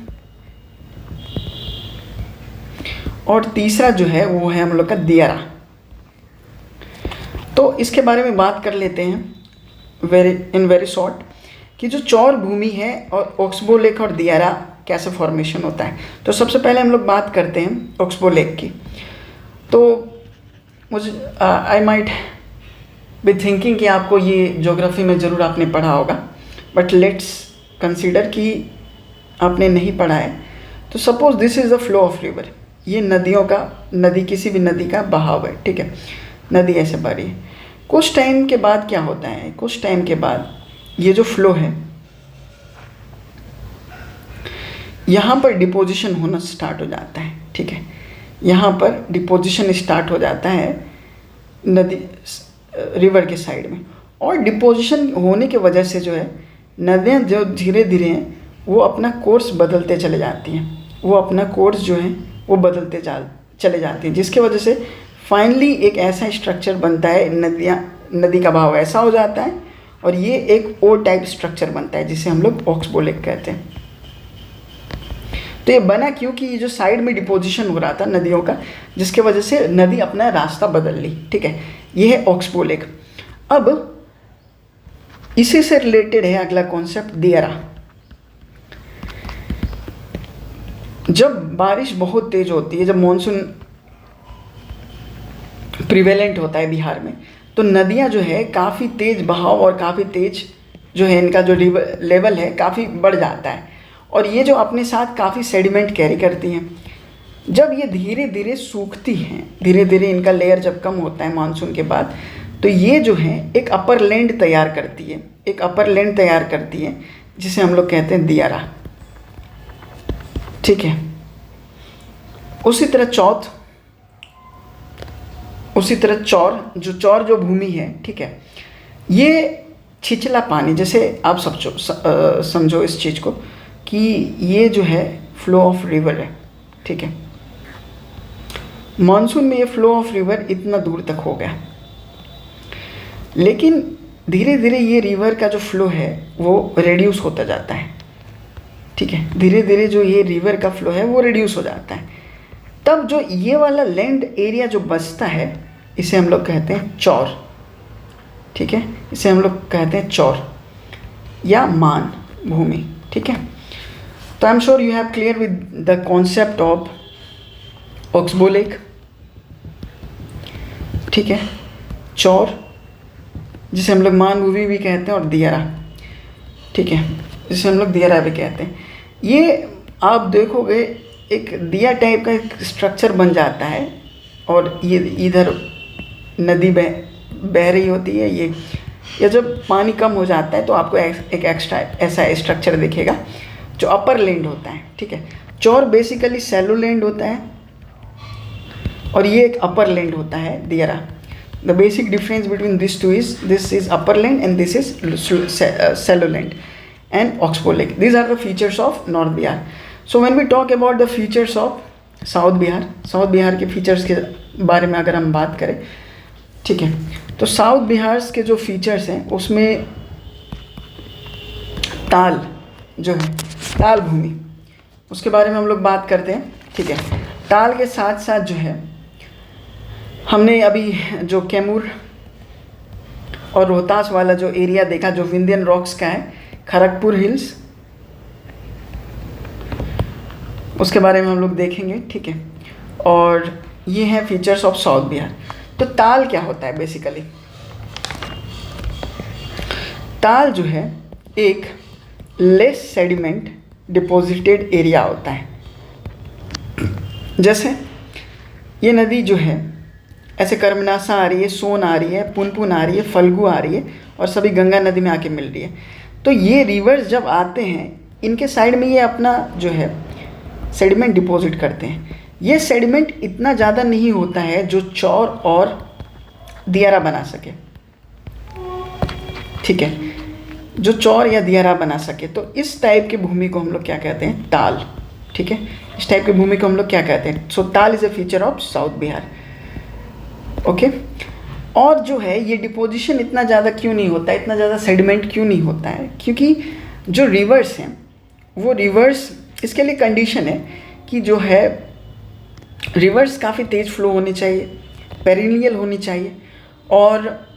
और तीसरा जो है वो है हम लोग का दियारा। तो इसके बारे में बात कर लेते हैं वेरी शॉर्ट कि जो चौर भूमि है और ऑक्सबो लेक और दियारा कैसे फॉर्मेशन होता है। तो सबसे पहले हम लोग बात करते हैं ऑक्सबो लेक की। तो मुझे आई माइट बी थिंकिंग कि आपको ये ज्योग्राफी में ज़रूर आपने पढ़ा होगा, बट लेट्स कंसीडर कि आपने नहीं पढ़ा है। तो suppose this is the flow of river, ये नदी किसी भी नदी का बहाव है, ठीक है, नदी ऐसे बह रही है। कुछ टाइम के बाद क्या होता है, कुछ टाइम के बाद ये जो फ्लो है यहाँ पर डिपोजिशन होना स्टार्ट हो जाता है, ठीक है, यहाँ पर डिपोजिशन स्टार्ट हो जाता है नदी रिवर के साइड में, और डिपोजिशन होने की वजह से जो है नदियाँ जो धीरे धीरे हैं वो अपना कोर्स बदलते चले जाती हैं, वो अपना कोर्स जो है वो बदलते चले जाती हैं, जिसके वजह से फाइनली एक ऐसा स्ट्रक्चर बनता है, नदी का बहाव ऐसा हो जाता है और ये एक ओ टाइप स्ट्रक्चर बनता है जिसे हम लोग ऑक्सबोलेक कहते हैं। तो ये बना क्योंकि ये जो साइड में डिपोजिशन हो रहा था नदियों का, जिसके वजह से नदी अपना रास्ता बदल ली। ठीक है, ये है ऑक्सबोलेक। अब इसी से रिलेटेड है अगला कॉन्सेप्ट दियारा। जब बारिश बहुत तेज होती है, जब मॉनसून प्रिवेलेंट होता है बिहार में, तो नदियां जो है काफ़ी तेज बहाव और काफ़ी तेज जो है इनका जो लेवल है काफ़ी बढ़ जाता है, और ये जो अपने साथ काफ़ी सेडिमेंट कैरी करती हैं। जब ये धीरे धीरे सूखती हैं, धीरे धीरे इनका लेयर जब कम होता है मानसून के बाद, तो ये जो है एक अपर लैंड तैयार करती है, एक अपर लैंड तैयार करती है जिसे हम लोग कहते हैं दियारा। ठीक है, उसी तरह चौर जो भूमि है, ठीक है, ये छिछला पानी, जैसे आप समझो इस चीज़ को कि ये जो है फ्लो ऑफ रिवर है। ठीक है, मानसून में ये फ्लो ऑफ रिवर इतना दूर तक हो गया, लेकिन धीरे धीरे ये रिवर का जो फ्लो है वो रिड्यूस होता जाता है। ठीक है, धीरे धीरे जो ये रिवर का फ्लो है वो रिड्यूस हो जाता है। तब जो ये वाला लैंड एरिया जो बचता है, इसे हम लोग कहते हैं चौर। ठीक है, इसे हम लोग कहते हैं चौर या मान भूमि। ठीक है, तो I am sure you have clear with the concept of oxbow lake. ठीक है, चौर जिसे हम लोग मान भूमि भी कहते हैं, और दियारा। ठीक है, जिसे हम लोग दियारा भी कहते हैं। ये आप देखोगे एक दिया टाइप का एक स्ट्रक्चर बन जाता है, और ये इधर नदी बह रही होती है। ये या जब पानी कम हो जाता है तो आपको एक एक्स्ट्रा ऐसा स्ट्रक्चर दिखेगा जो अपर लैंड होता है। ठीक है, चौर बेसिकली सैलो लैंड होता है और ये एक अपर लैंड होता है दियारा। The basic difference between these two is this is upper land and this is shallow land and oxbow-lake. These are the features of North Bihar. So when we talk about the features of South Bihar के features के बारे में अगर हम बात करें, ठीक है, तो साउथ बिहार के जो फीचर्स हैं उसमें ताल जो है, ताल भूमि, उसके बारे में हम लोग बात करते हैं। ठीक है, ताल के साथ साथ जो है हमने अभी जो कैमूर और रोहतास वाला जो एरिया देखा जो विंध्यन रॉक्स का है, खड़गपुर हिल्स, उसके बारे में हम लोग देखेंगे। ठीक है, और ये है फीचर्स ऑफ साउथ बिहार। तो ताल क्या होता है बेसिकली? ताल जो है एक लेस सेडिमेंट डिपॉजिटेड एरिया होता है। जैसे ये नदी जो है ऐसे कर्मनासा आ रही है, सोन आ रही है, पुनपुन आ रही है, फल्गु आ रही है, और सभी गंगा नदी में आके मिल रही है। तो ये रिवर्स जब आते हैं, इनके साइड में ये अपना जो है सेडिमेंट डिपॉजिट करते हैं। ये सेडिमेंट इतना ज़्यादा नहीं होता है जो चौर और दियारा बना सके। ठीक है, जो चौर या दियारा बना सके, तो इस टाइप की भूमि को हम लोग क्या कहते हैं? ताल। ठीक है, इस टाइप की भूमि को हम लोग क्या कहते हैं? सो ताल is a feature of south Bihar. Okay, और जो है ये डिपोजिशन इतना ज़्यादा क्यों नहीं होता है, इतना ज़्यादा सेडिमेंट क्यों नहीं होता है? क्योंकि जो रिवर्स हैं वो रिवर्स, इसके लिए कंडीशन है कि जो है रिवर्स काफ़ी तेज़ फ्लो होनी चाहिए, पेरिनियल होनी चाहिए, और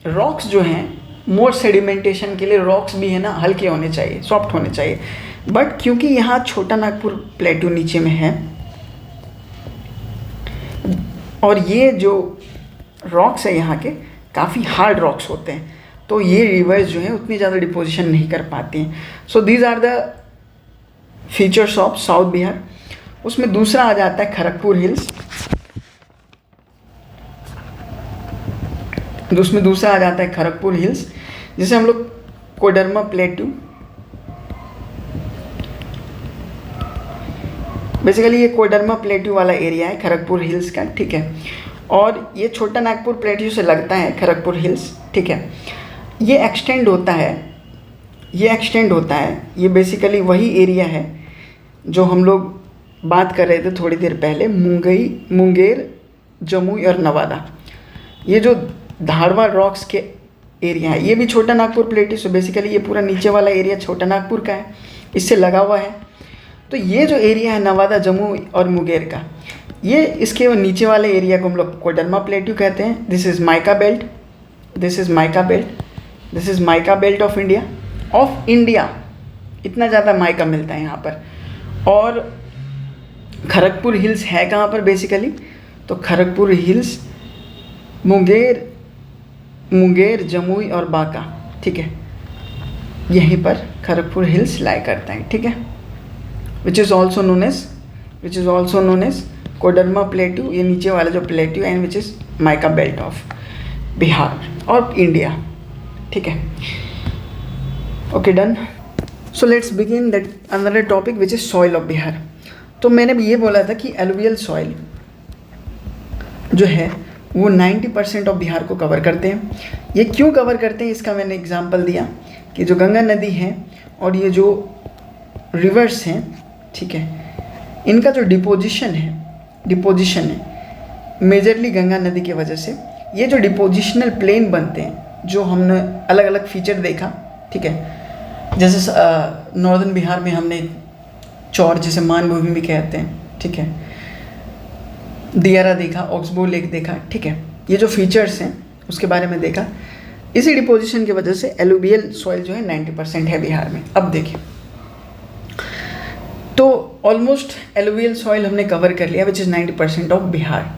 रॉक्स जो हैं मोर सेडिमेंटेशन के लिए रॉक्स भी है ना हल्के होने चाहिए, सॉफ्ट होने चाहिए। बट क्योंकि यहाँ छोटा नागपुर प्लेटू नीचे में है और ये जो रॉक्स है यहाँ के काफ़ी हार्ड रॉक्स होते हैं, तो ये रिवर्स जो है उतनी ज़्यादा डिपोजिशन नहीं कर पाती हैं। So these are the features of south Bihar. उसमें दूसरा आ जाता है खड़गपुर हिल्स। उसमें दूसरा आ जाता है खड़गपुर हिल्स, जिसे हम लोग कोडरमा प्लेटू, बेसिकली ये कोडरमा प्लेटू वाला एरिया है खड़गपुर हिल्स का। ठीक है, और ये छोटा नागपुर प्लेटू से लगता है खड़गपुर हिल्स। ठीक है, ये एक्सटेंड होता है, ये बेसिकली वही एरिया है जो हम लोग बात कर रहे थे थोड़ी देर पहले, मुंगेर, जमुई और नवादा। ये जो धारवाड़ रॉक्स के एरिया है। ये भी छोटा नागपुर प्लेट्यू, सो बेसिकली ये पूरा नीचे वाला एरिया छोटा नागपुर का है, इससे लगा हुआ है। तो ये जो एरिया है नवादा, जम्मू और मुंगेर का, ये इसके नीचे वाले एरिया को हम लोग कोडरमा प्लेट्यू कहते हैं। This is mica belt, this is mica belt, this is mica belt of India. इतना ज़्यादा माइका मिलता है यहाँ पर। और खड़गपुर हिल्स है कहाँ पर बेसिकली, तो खड़गपुर हिल्स मुंगेर, जमुई और बांका, ठीक है, यहीं पर खड़गपुर हिल्स लाई करता है, ठीक है। Which is also known as Koderma plateau, ये नीचे वाला जो plateau, and which is mica belt of Bihar और इंडिया, ठीक है। Okay, done. So let's begin that another topic which is soil of Bihar. तो मैंने भी ये बोला था कि एलुवियल सॉइल जो है वो 90% ऑफ बिहार को कवर करते हैं। ये क्यों कवर करते हैं, इसका मैंने एग्जांपल दिया कि जो गंगा नदी है और ये जो रिवर्स हैं, ठीक है, इनका जो डिपोजिशन है मेजरली गंगा नदी की वजह से ये जो डिपोजिशनल प्लेन बनते हैं, जो हमने अलग अलग फीचर देखा, ठीक है, जैसे नॉर्दर्न बिहार में हमने चौर, जिसे मानभूमि भी कहते हैं, ठीक है, दियारा देखा, ऑक्सबो लेक देखा, ठीक है, ये जो फीचर्स हैं उसके बारे में देखा। इसी डिपोजिशन की वजह से एलुवियल सॉइल जो है 90% है बिहार में। अब देखिए, तो ऑलमोस्ट एलुवियल सॉइल हमने कवर कर लिया which is 90% of Bihar.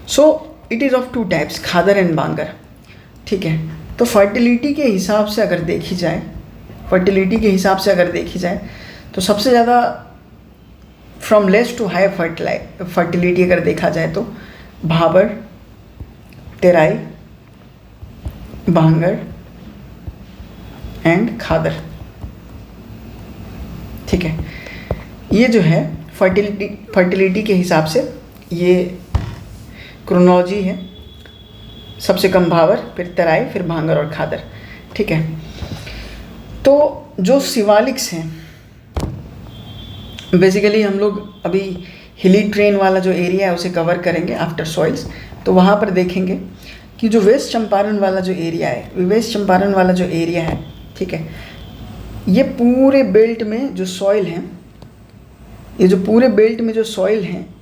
So it is of two types, khadar and bangar, ठीक है। तो फर्टिलिटी के हिसाब से अगर देखी जाए तो सबसे ज़्यादा from less to high fertility अगर देखा जाए तो भाबर, तेराई, बांगर एंड खादर, ठीक है। ये जो है फर्टिलिटी के हिसाब से ये क्रोनोलॉजी है। सबसे कम भाबर, फिर तराई, फिर भांगर और खादर, ठीक है। तो जो शिवालिक्स हैं, बेसिकली हम लोग अभी हिली ट्रेन वाला जो एरिया है उसे कवर करेंगे आफ्टर सॉइल्स। तो वहाँ पर देखेंगे कि जो वेस्ट चंपारण वाला जो एरिया है, ठीक है, ये पूरे बेल्ट में जो सॉइल हैं,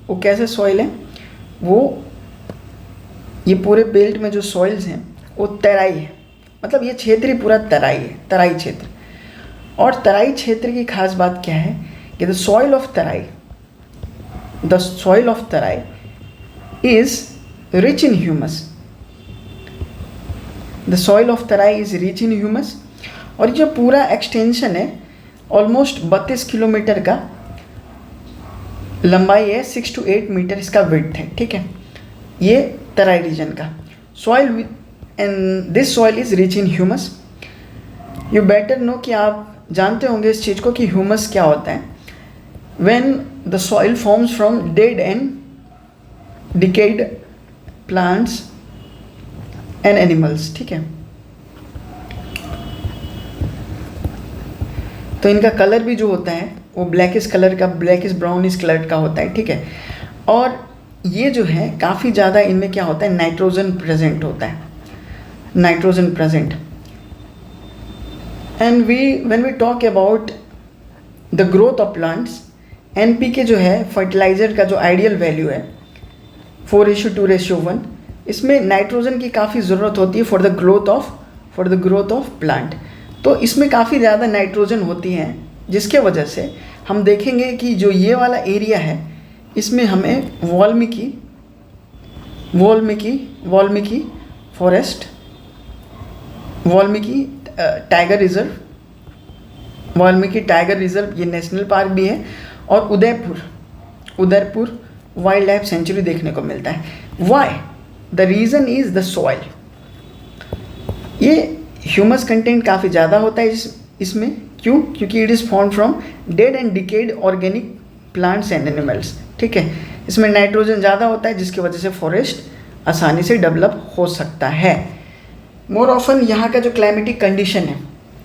वो कैसे सॉइल हैं, ये पूरे बेल्ट में जो सॉइल्स हैं वो तराई है। मतलब ये क्षेत्र ही पूरा तराई है, तराई क्षेत्र। और तराई क्षेत्र की खास बात क्या है कि the soil of Terai is rich in humus. और जो पूरा एक्सटेंशन है ऑलमोस्ट 32 किलोमीटर का लंबाई है, 6 to 8 मीटर इसका विड्थ है, ठीक है, ये तराई रीजन का soil. And this soil is rich in humus. You better know कि आप जानते होंगे इस चीज़ को कि ह्यूमस क्या होता है। when the soil forms from dead and decayed plants and animals, ठीक है। तो इनका कलर भी जो होता है वो ब्लैकिश ब्राउनिश कलर का होता है, ठीक है। और ये जो है काफ़ी ज़्यादा इनमें क्या होता है, नाइट्रोजन प्रेजेंट होता है, and when we talk about the growth of plants, NPK जो है फर्टिलाइज़र का जो आइडियल वैल्यू है 4:2:1, इसमें नाइट्रोजन की काफ़ी ज़रूरत होती है for the growth of plant. तो इसमें काफ़ी ज़्यादा नाइट्रोजन होती है, जिसके वजह से हम देखेंगे कि जो ये वाला एरिया है इसमें हमें Valmiki forest, Valmiki tiger reserve ये नेशनल पार्क भी है, और उदयपुर वाइल्ड लाइफ सेंचुरी देखने को मिलता है। Why? The reason is the soil. ये ह्यूमस कंटेंट काफ़ी ज़्यादा होता है इसमें। क्यों? क्योंकि it is formed from dead and decayed organic plants and animals, ठीक है। इसमें नाइट्रोजन ज़्यादा होता है, जिसकी वजह से फॉरेस्ट आसानी से डेवलप हो सकता है। मोर ऑफन यहाँ का जो क्लाइमेटिक कंडीशन है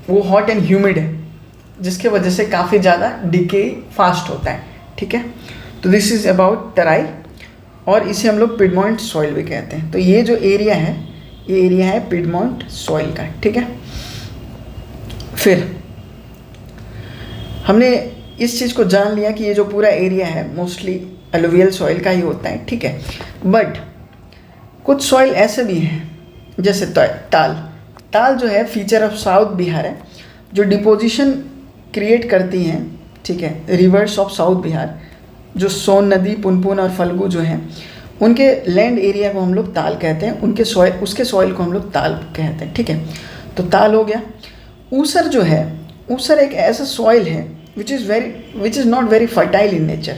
वो हॉट एंड ह्यूमिड है, जिसके वजह से काफ़ी ज़्यादा डिके फास्ट होता है, ठीक है। तो दिस इज़ अबाउट तराई, और इसे हम लोग पिडमॉन्ट सॉइल भी कहते हैं। तो ये जो एरिया है ये एरिया है पिडमॉन्ट सॉइल का, ठीक है। फिर हमने इस चीज़ को जान लिया कि ये जो पूरा एरिया है मोस्टली एलुवियल सॉइल का ही होता है, ठीक है। बट कुछ सॉइल ऐसे भी हैं जैसे ताल जो है फीचर ऑफ साउथ बिहार है, जो डिपोजिशन क्रिएट करती हैं, ठीक है, रिवर्स ऑफ साउथ बिहार, जो सोन नदी, पुनपुन और फल्गु जो हैं उनके लैंड एरिया को हम लोग ताल कहते हैं, उसके सॉइल को हम लोग ताल कहते हैं, ठीक है। तो ताल हो गया। ऊसर जो है, ऊसर एक ऐसा सॉइल है which is not very fertile in nature.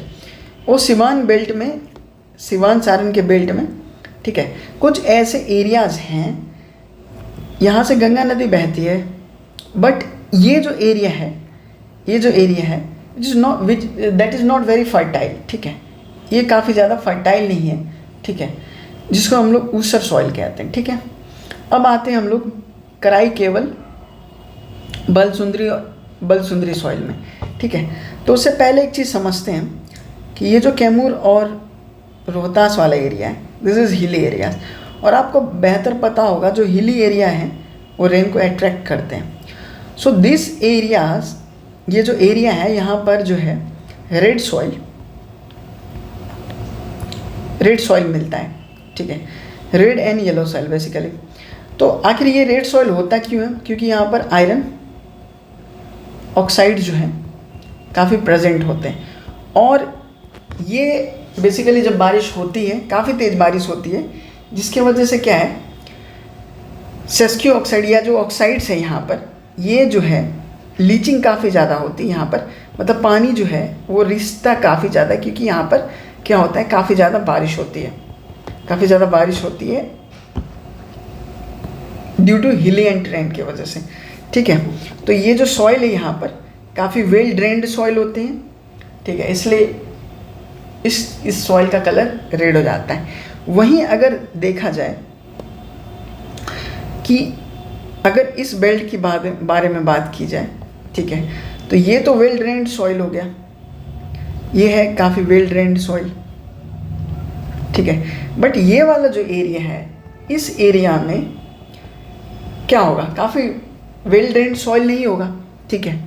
वो सिवान बेल्ट में, सिवान सारण के बेल्ट में, ठीक है, कुछ ऐसे एरियाज़ हैं, यहाँ से गंगा नदी बहती है, बट ये जो एरिया है that is not very fertile, ठीक है। ये काफ़ी ज़्यादा फर्टाइल नहीं है, ठीक है, जिसको हम लोग ऊसर सॉइल कहते हैं, ठीक है। अब आते हैं हम लोग कराई केवल बलसुंदरी सॉइल में, ठीक है। तो उससे पहले एक चीज़ समझते हैं कि ये जो कैमूर और रोहतास वाला एरिया है, दिस इज़ हिली एरियाज, और आपको बेहतर पता होगा जो हिली एरिया है वो रेन को अट्रैक्ट करते हैं। सो दिस एरियाज, ये जो एरिया है यहाँ पर जो है रेड सॉइल मिलता है, ठीक है, red and yellow soil basically. तो आखिर ये रेड सॉइल होता क्यों है? क्योंकि यहाँ पर आयरन ऑक्साइड जो है काफ़ी प्रेजेंट होते हैं, और ये बेसिकली जब बारिश होती है, काफ़ी तेज़ बारिश होती है, जिसके वजह से क्या है, सेस्क्यू ऑक्साइड या जो ऑक्साइड्स है यहाँ पर, ये जो है लीचिंग काफ़ी ज़्यादा होती है यहाँ पर, मतलब पानी जो है वो रिश्ता काफ़ी ज़्यादा, क्योंकि यहाँ पर क्या होता है, काफ़ी ज़्यादा बारिश होती है due to hilly and terrain की वजह से, ठीक है। तो ये जो सॉइल है यहाँ पर काफ़ी वेल ड्रेन्ड सॉइल होते हैं, ठीक है, इसलिए इस सॉइल का कलर रेड हो जाता है। वहीं अगर देखा जाए कि अगर इस बेल्ट की बारे में बात की जाए, ठीक है, तो ये तो वेल ड्रेन्ड सॉइल हो गया, ये है काफ़ी वेल ड्रेन्ड सॉइल, ठीक है। बट ये वाला जो एरिया है, इस एरिया में क्या होगा, काफ़ी वेल ड्रेन्ड सॉइल नहीं होगा, ठीक है,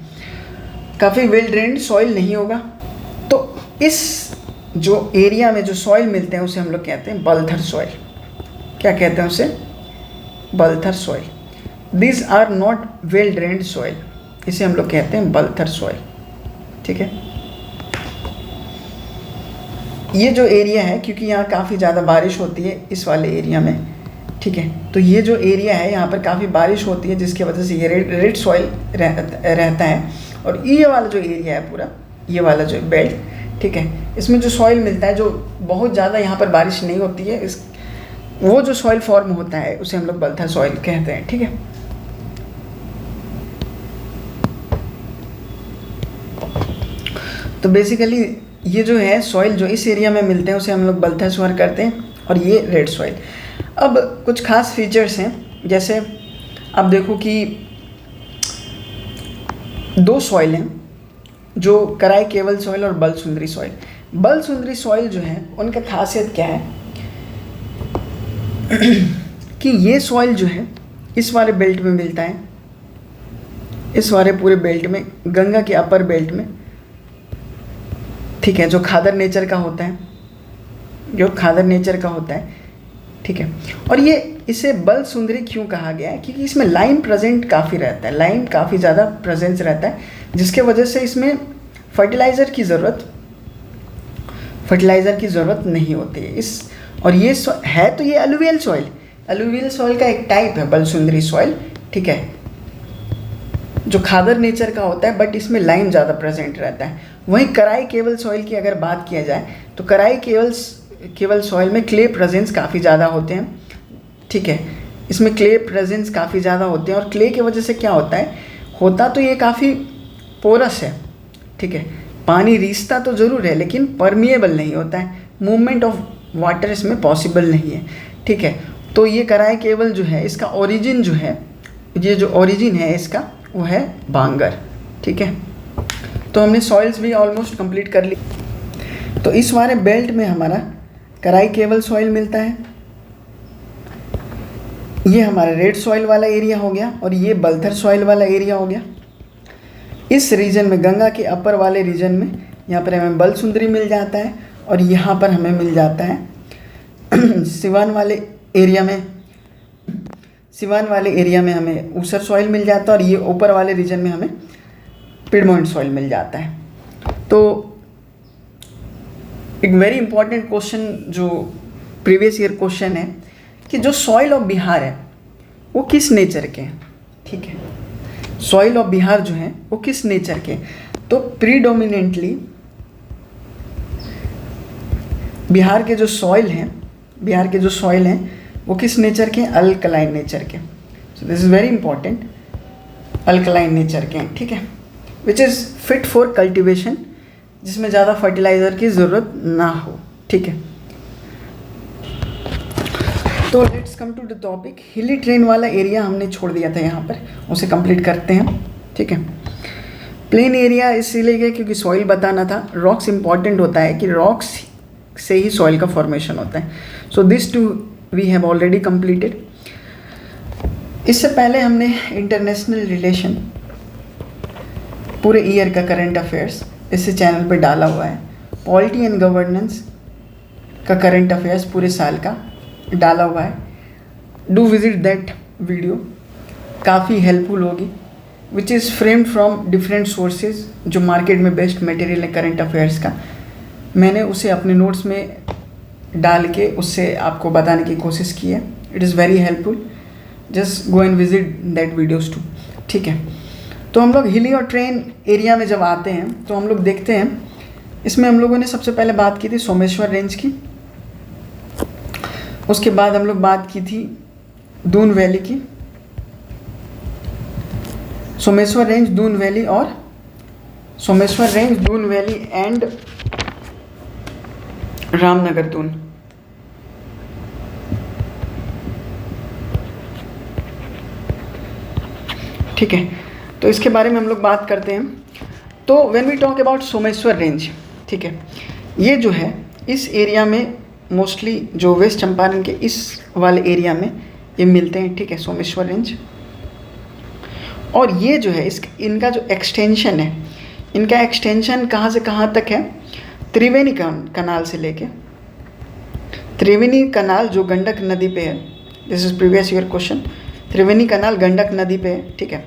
काफ़ी वेल ड्रेन्ड सॉइल नहीं होगा। तो इस जो एरिया में जो सॉइल मिलते हैं उसे हम लोग कहते हैं बलथर सॉइल। क्या कहते हैं उसे? Balthar soil. This are not well drained soil, इसे हम लोग कहते हैं बलथर सॉइल, ठीक है। ये जो एरिया है, क्योंकि यहाँ काफ़ी ज़्यादा बारिश होती है इस वाले एरिया में, ठीक है, तो ये जो एरिया है यहाँ पर काफ़ी बारिश होती है, जिसकी वजह से ये रेड सॉइल रहता है। और ये वाला जो एरिया है पूरा, ये वाला जो बेल्ट, ठीक है, इसमें जो सॉइल मिलता है, जो बहुत ज़्यादा यहाँ पर बारिश नहीं होती है, वो जो सॉइल फॉर्म होता है उसे हम लोग बलथर सॉइल कहते हैं, ठीक है। तो बेसिकली ये जो है सॉइल जो इस एरिया में मिलते हैं उसे हम लोग बलथर सॉइल करते हैं, और ये रेड सॉइल। अब कुछ खास फीचर्स हैं, जैसे अब देखो कि दो सॉइल हैं, जो कराई केवल सॉइल और बलसुंदरी सॉइल। बलसुंदरी सॉइल जो है उनका खासियत क्या है कि ये सॉइल जो है इस वाले बेल्ट में मिलता है, इस वाले पूरे बेल्ट में, गंगा के अपर बेल्ट में, ठीक है, जो खादर नेचर का होता है, ठीक है। और ये इसे बलसुंदरी क्यों कहा गया है? क्योंकि इसमें लाइम प्रेजेंट काफ़ी रहता है, लाइम काफ़ी ज़्यादा प्रेजेंस रहता है, जिसके वजह से इसमें फर्टिलाइज़र की ज़रूरत नहीं होती है। और ये है तो ये अलुवियल सॉइल का एक टाइप है बलसुंदरी सॉइल, ठीक है, जो खादर नेचर का होता है, बट इसमें लाइम ज़्यादा प्रेजेंट रहता है। वहीं कराई केवल सॉइल की अगर बात किया जाए तो कराई केवल सॉइल में क्ले प्रेजेंस काफ़ी ज़्यादा होते हैं, ठीक है, इसमें क्ले प्रेजेंस काफ़ी ज़्यादा होते हैं। और क्ले की वजह से क्या होता तो ये काफ़ी पोरस है, ठीक है, पानी रिसता तो ज़रूर है लेकिन परमिएबल नहीं होता है, मूवमेंट ऑफ वाटर इसमें पॉसिबल नहीं है, ठीक है। तो ये कराई केवल जो है, इसका ओरिजिन जो है, ये जो ओरिजिन है इसका वो है बांगर, ठीक है। तो हमने सॉइल्स भी ऑलमोस्ट कंप्लीट कर ली। तो इस वाले बेल्ट में हमारा कराई केवल सॉइल मिलता है, ये हमारा रेड सॉइल वाला एरिया हो गया और ये बलथर सॉइल वाला एरिया हो गया। इस रीजन में, गंगा के अपर वाले रीजन में, यहाँ पर हमें बलसुंदरी मिल जाता है और यहाँ पर हमें मिल जाता है सिवान वाले एरिया में हमें ऊसर सॉइल मिल जाता है और ये ऊपर वाले रीजन में हमें पिडमॉन्ट सॉइल मिल जाता है। तो एक वेरी इंपॉर्टेंट क्वेश्चन जो प्रीवियस ईयर क्वेश्चन है कि जो सॉइल ऑफ बिहार है वो किस नेचर के हैं, ठीक है, सॉइल ऑफ बिहार जो है वो किस नेचर के हैं। तो प्रीडोमिनेंटली बिहार के जो सॉइल हैं वो किस नेचर के हैं, अल्कलाइन नेचर के। So this is very important, alkaline nature के हैं, ठीक है, which is fit for cultivation, जिसमें ज़्यादा फर्टिलाइज़र की ज़रूरत ना हो, ठीक है। तो let's come to the topic. Hilly terrain वाला एरिया हमने छोड़ दिया था यहाँ पर, उसे कंप्लीट करते हैं, ठीक है। प्लेन एरिया इसीलिए गया क्योंकि सॉइल बताना था। रॉक्स इंपॉर्टेंट होता है कि रॉक्स से ही सॉइल का फॉर्मेशन होता है। So this too we have already completed. इससे पहले हमने इंटरनेशनल रिलेशन, पूरे ईयर का करंट अफेयर्स इसी चैनल पे डाला हुआ है। पॉलिटी एंड गवर्नेंस का करंट अफेयर्स पूरे साल का डाला हुआ है। डू विजिट दैट वीडियो, काफ़ी हेल्पफुल होगी, which is framed from different sources. जो मार्केट में बेस्ट मटेरियल है करंट अफेयर्स का, मैंने उसे अपने नोट्स में डाल के उससे आपको बताने की कोशिश की है। It is very helpful, just go and visit that videos too, ठीक है। तो हम लोग हिली और ट्रेन एरिया में जब आते हैं तो हम लोग देखते हैं, इसमें हम लोगों ने सबसे पहले बात की थी सोमेश्वर रेंज की, उसके बाद हम लोग बात की थी दून वैली की, सोमेश्वर रेंज, दून वैली और Someshwar range, Doon valley and Ramnagar Doon. ठीक है, तो इसके बारे में हम लोग बात करते हैं। तो when we talk about Someshwar range, ठीक है, ये जो है इस एरिया में मोस्टली जो वेस्ट चंपारण के इस वाले एरिया में ये मिलते हैं, ठीक है, सोमेश्वर रेंज। और ये जो है इनका जो एक्सटेंशन है, इनका एक्सटेंशन कहाँ से कहाँ तक है, त्रिवेणी कनाल से लेके, त्रिवेणी कनाल जो गंडक नदी पे है, this is previous year question, Triveni canal Gandak नदी पे है, ठीक है।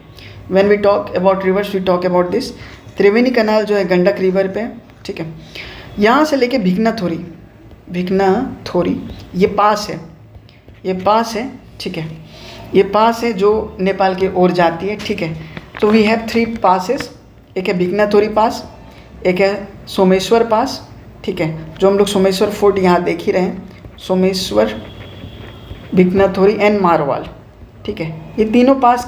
When we talk about rivers we talk about this, Triveni canal जो है गंडक रिवर पे, ठीक है। यहाँ से लेके भिकनाथोरी ये पास है, ठीक है, ये पास है जो नेपाल की ओर जाती है, ठीक है। तो वी हैव 3 पासेस, एक है भिकनाथोरी पास, एक है सोमेश्वर पास, ठीक है, जो हम लोग सोमेश्वर फोर्ट यहाँ देख ही रहे हैं, सोमेश्वर, भिकनाथोरी एंड मारवाल, ठीक है। ये तीनों पास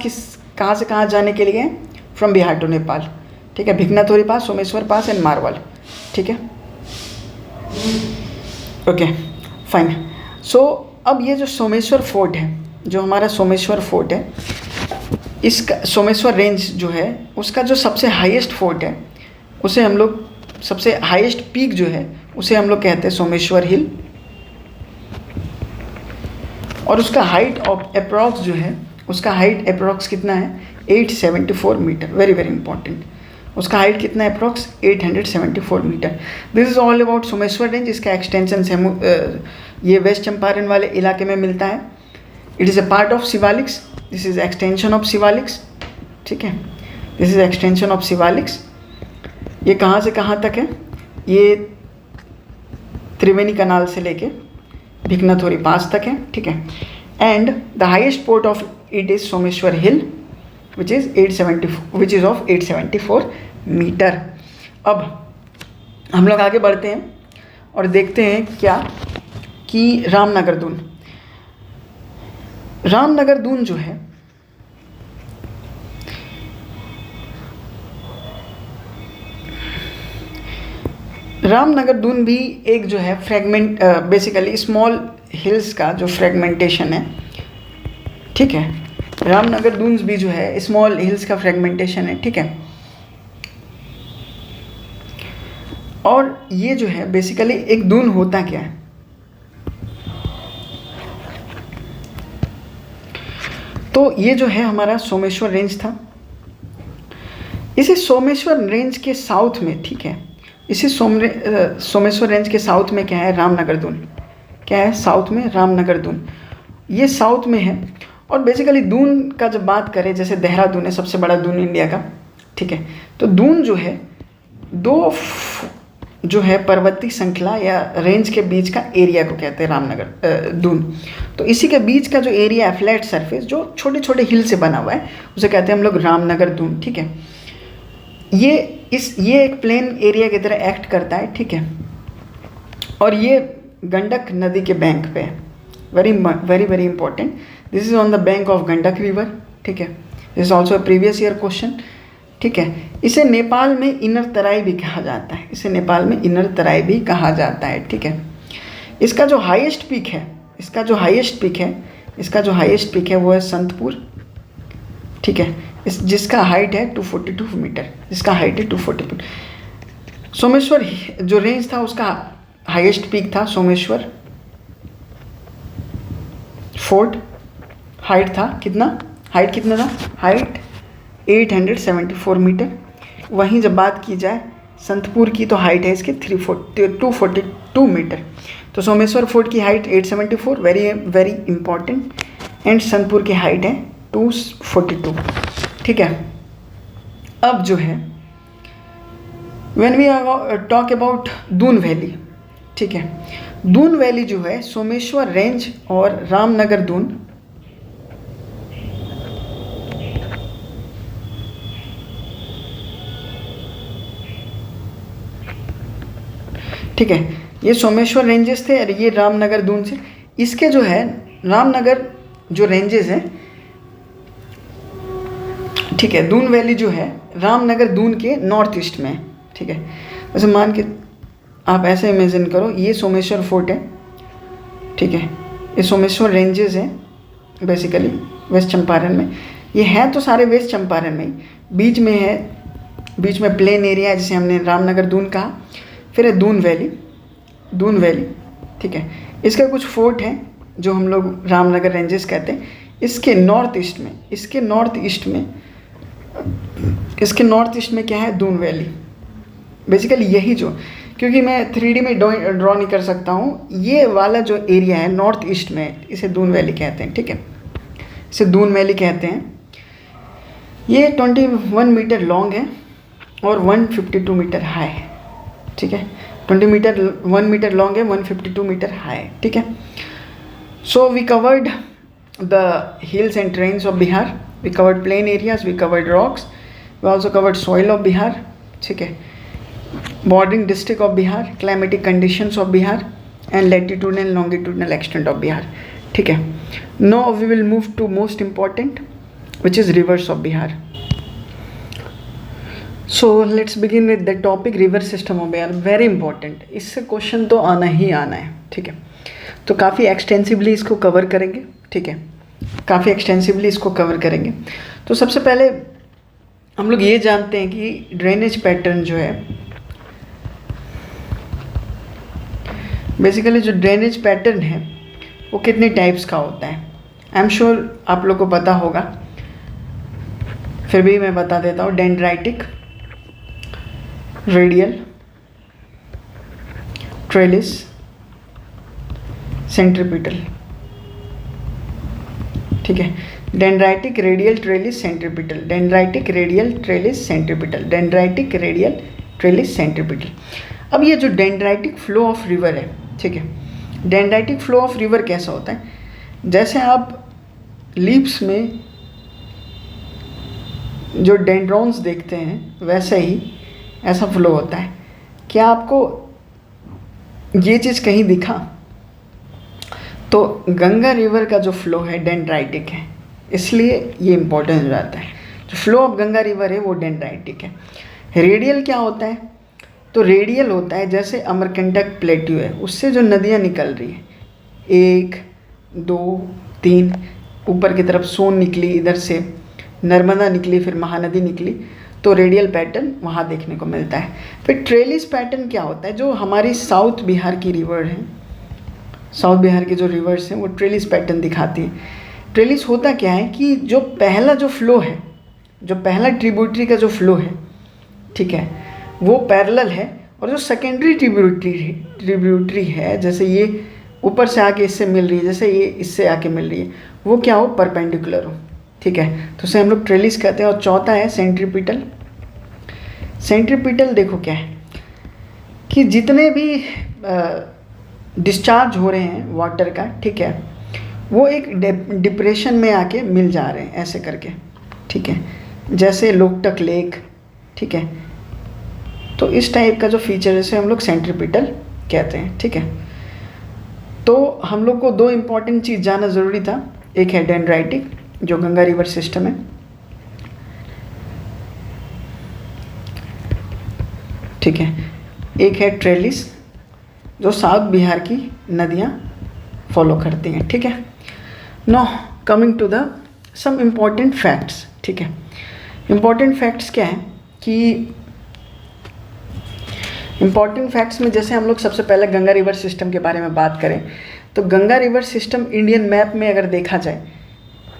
कहाँ से कहाँ जाने के लिए, फ्रॉम बिहार टू नेपाल, ठीक है, भिकनाथोरी पास, सोमेश्वर पास एंड मारवाल, ठीक है, ओके फाइन। सो अब ये जो सोमेश्वर फोर्ट है, जो हमारा सोमेश्वर फोर्ट है, इसका सोमेश्वर रेंज जो है उसका जो सबसे हाईएस्ट फोर्ट है, उसे हम लोग, सबसे हाईएस्ट पीक जो है उसे हम लोग कहते हैं सोमेश्वर हिल। और उसका हाइट ऑफ अप्रॉक्स जो है, उसका हाइट अप्रॉक्स कितना है, 874 मीटर, वेरी वेरी इंपॉर्टेंट। उसका हाइट कितना है, approx 874 metre. This is all about Someshwar range. इसका एक्सटेंशन ये वेस्ट चंपारण वाले इलाके में मिलता है। It is a part of Shivaliks, this is extension of Shivaliks, ठीक है, this is extension of Shivaliks. ये कहाँ से कहाँ तक है, ये त्रिवेणी कनाल से लेके भिकनाथोरी पास तक है, ठीक है। And the highest part of it is Someshwar hill which is 874 metre. अब हम लोग आगे बढ़ते हैं और देखते हैं क्या कि रामनगर दून जो है, रामनगर दून भी एक जो है फ्रेगमेंट, बेसिकली स्मॉल हिल्स का जो फ्रेगमेंटेशन है, ठीक है। रामनगर दून्स भी जो है स्मॉल हिल्स का फ्रेगमेंटेशन है, ठीक है। और ये जो है बेसिकली एक दून होता क्या है, तो ये जो है हमारा सोमेश्वर रेंज था। इसी सोमेश्वर रेंज के साउथ में, ठीक है, इसी सोमेश्वर रेंज के साउथ में क्या है, रामनगर दून। क्या है साउथ में? रामनगर दून। ये साउथ में है। और बेसिकली दून का जब बात करें, जैसे देहरादून है सबसे बड़ा दून इंडिया का, ठीक है, तो दून जो है दो जो है पर्वतीय श्रृंखला या रेंज के बीच का एरिया को कहते हैं रामनगर दून। तो इसी के बीच का जो एरिया है, फ्लैट सरफेस जो छोटे छोटे हिल से बना हुआ है, उसे कहते हैं हम लोग रामनगर दून, ठीक है। ये एक प्लेन एरिया की तरह एक्ट करता है, ठीक है। और ये गंडक नदी के बैंक पे है। Very very very important, this is on the bank of Gandak river, ठीक है। This is also a previous year question, ठीक है। इसे नेपाल में इनर तराई भी कहा जाता है, इसे नेपाल में इनर तराई भी कहा जाता है, ठीक है। इसका जो हाईएस्ट पीक है, इसका जो हाईएस्ट पीक है वो है संतपुर, ठीक है, जिसका हाइट है 242 मीटर, जिसका हाइट है 242। सोमेश्वर जो रेंज था उसका हाईएस्ट पीक था सोमेश्वर फोर्ट। हाइट था कितना? हाइट कितना था? Height 874 metre. वहीं जब बात की जाए संतपुर की, तो हाइट है इसकी 242 मीटर। तो सोमेश्वर फोर्ट की height 874, very very important, and Santpur की हाइट है 242, ठीक है। अब जो है when we talk about Doon valley, ठीक है, दून वैली जो है सोमेश्वर रेंज और रामनगर दून, ठीक है, ये सोमेश्वर रेंजेस थे और ये रामनगर दून से। इसके जो है रामनगर जो रेंजेस हैं, ठीक है, दून वैली जो है रामनगर दून के नॉर्थ ईस्ट में है, ठीक है। वैसे मान के आप ऐसे इमेजिन करो, ये सोमेश्वर फोर्ट है, ठीक है, ये सोमेश्वर रेंजेस हैं बेसिकली वेस्ट चंपारण में। ये हैं तो सारे वेस्ट चंपारण में ही, बीच में है, बीच में प्लेन एरिया है जिसे हमने रामनगर दून कहा। फिर है दून वैली, ठीक है। इसके कुछ फोर्ट हैं जो हम लोग रामनगर रेंजेस कहते हैं। इसके नॉर्थ ईस्ट में क्या है? दून वैली। बेसिकली यही जो, क्योंकि मैं 3D में ड्रॉ नहीं कर सकता हूँ, ये वाला जो एरिया है नॉर्थ ईस्ट में, इसे दून वैली कहते हैं, ठीक है, इसे दून वैली कहते हैं। ये 21 मीटर लॉन्ग है और 152 मीटर हाई है, ठीक है। 1 मीटर लॉन्ग है, 152 मीटर हाई है, ठीक है। So we covered the hills and terrains of Bihar, we covered plain areas, we covered rocks, we also covered soil of Bihar, ठीक है, bordering district of Bihar, climatic conditions of Bihar, and latitude and longitudinal extent of Bihar, ठीक है। Now we will move to most important, which is rivers of Bihar. So let's begin with the topic river system of Bihar. Very important, इससे question तो आना ही आना है, ठीक है। तो काफ़ी एक्सटेंसिवली इसको कवर करेंगे, ठीक है, काफ़ी एक्सटेंसिवली इसको कवर करेंगे। तो सबसे पहले हम लोग ये जानते हैं कि ड्रेनेज पैटर्न जो है, बेसिकली जो ड्रेनेज पैटर्न है वो कितने टाइप्स का होता है। आई एम श्योर आप लोग को पता होगा, फिर भी मैं बता देता हूँ। डेंड्राइटिक, रेडियल, ट्रेलिस, सेंट्रीपिटल, ठीक है। Dendritic, radial, trellis, centripetal, dendritic, radial, trellis, centripetal, dendritic, radial, trellis, centripetal. अब ये जो डेंड्राइटिक फ्लो ऑफ रिवर है, ठीक है, डेंड्राइटिक फ्लो ऑफ रिवर कैसा होता है? जैसे आप लीव्स में जो डेंड्रॉन्स देखते हैं वैसे ही ऐसा फ्लो होता है। क्या आपको ये चीज़ कहीं दिखा? तो गंगा रिवर का जो फ्लो है डेंड्राइटिक है, इसलिए ये इम्पोर्टेंट हो जाता है। जो फ्लो ऑफ गंगा रिवर है वो डेंड्राइटिक है। रेडियल क्या होता है? तो रेडियल होता है जैसे अमरकंटक प्लेट्यू है, उससे जो नदियाँ निकल रही है, 1 2 3, ऊपर की तरफ सोन निकली, इधर से नर्मदा निकली, फिर महानदी निकली, तो रेडियल पैटर्न वहाँ देखने को मिलता है। फिर ट्रेलिस पैटर्न क्या होता है? जो हमारी साउथ बिहार की रिवर हैं, साउथ बिहार की जो रिवर्स हैं वो ट्रेलिस पैटर्न दिखाती हैं। ट्रेलिस होता क्या है कि जो पहला जो फ्लो है, जो पहला ट्रिब्यूटरी का जो फ्लो है, ठीक है, वो पैरेलल है, और जो सेकेंडरी ट्रिब्यूटरी है, जैसे ये ऊपर से आके इससे मिल रही है, जैसे ये इससे आके मिल रही है, वो क्या हो, परपेंडिकुलर हो, ठीक है, तो उसे हम लोग ट्रेलिस कहते हैं। और चौथा है सेंट्रीपिटल। सेंट्रीपिटल देखो क्या है कि जितने भी डिस्चार्ज हो रहे हैं वाटर का, ठीक है, वो एक डिप्रेशन में आके मिल जा रहे हैं ऐसे करके, ठीक है, जैसे लोकटक लेक, ठीक है, तो इस टाइप का जो फीचर है इसे हम लोग सेंट्रीपिटल कहते हैं, ठीक है। तो हम लोग को दो इम्पॉर्टेंट चीज़ जाना ज़रूरी था, एक है डेंड्राइटिक जो गंगा रिवर सिस्टम है, ठीक है, एक है ट्रेलिस जो साउथ बिहार की नदियाँ फॉलो करती हैं, ठीक है। Now coming to the some important facts, ठीक है। इम्पॉर्टेंट फैक्ट्स क्या है कि इम्पॉर्टेंट फैक्ट्स में जैसे हम लोग सबसे पहले गंगा रिवर सिस्टम के बारे में बात करें तो Ganga river system Indian map में अगर देखा जाए,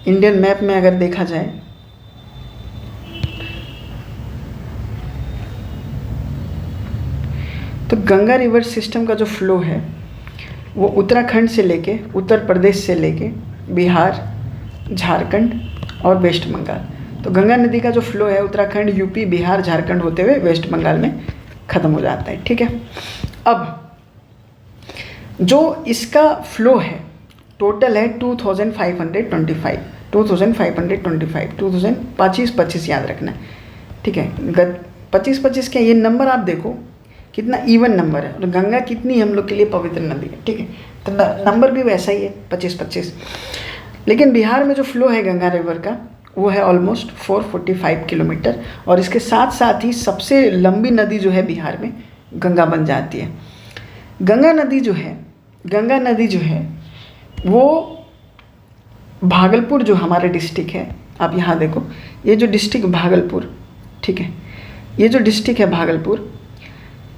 इंडियन मैप में अगर देखा जाए तो गंगा रिवर सिस्टम का जो फ्लो है वो उत्तराखंड से लेके, उत्तर प्रदेश से लेके बिहार, झारखंड और वेस्ट बंगाल, तो गंगा नदी का जो फ्लो है उत्तराखंड, यूपी, बिहार, झारखंड होते हुए वेस्ट बंगाल में ख़त्म हो जाता है, ठीक है। अब जो इसका फ्लो है टोटल है 2525, 2525 याद रखना है, ठीक है। 25 क्या, ये नंबर आप देखो कितना इवन नंबर है, और गंगा कितनी हम लोग के लिए पवित्र नदी है, ठीक है, तो नंबर भी वैसा ही है 25। लेकिन बिहार में जो फ्लो है गंगा रिवर का वो है ऑलमोस्ट 445 किलोमीटर, और इसके साथ साथ ही सबसे लंबी नदी जो है बिहार में गंगा बन जाती है। गंगा नदी जो है वो भागलपुर जो हमारा डिस्ट्रिक्ट है, आप यहाँ देखो, ये जो डिस्ट्रिक्ट भागलपुर, ठीक है, ये जो डिस्ट्रिक्ट है भागलपुर,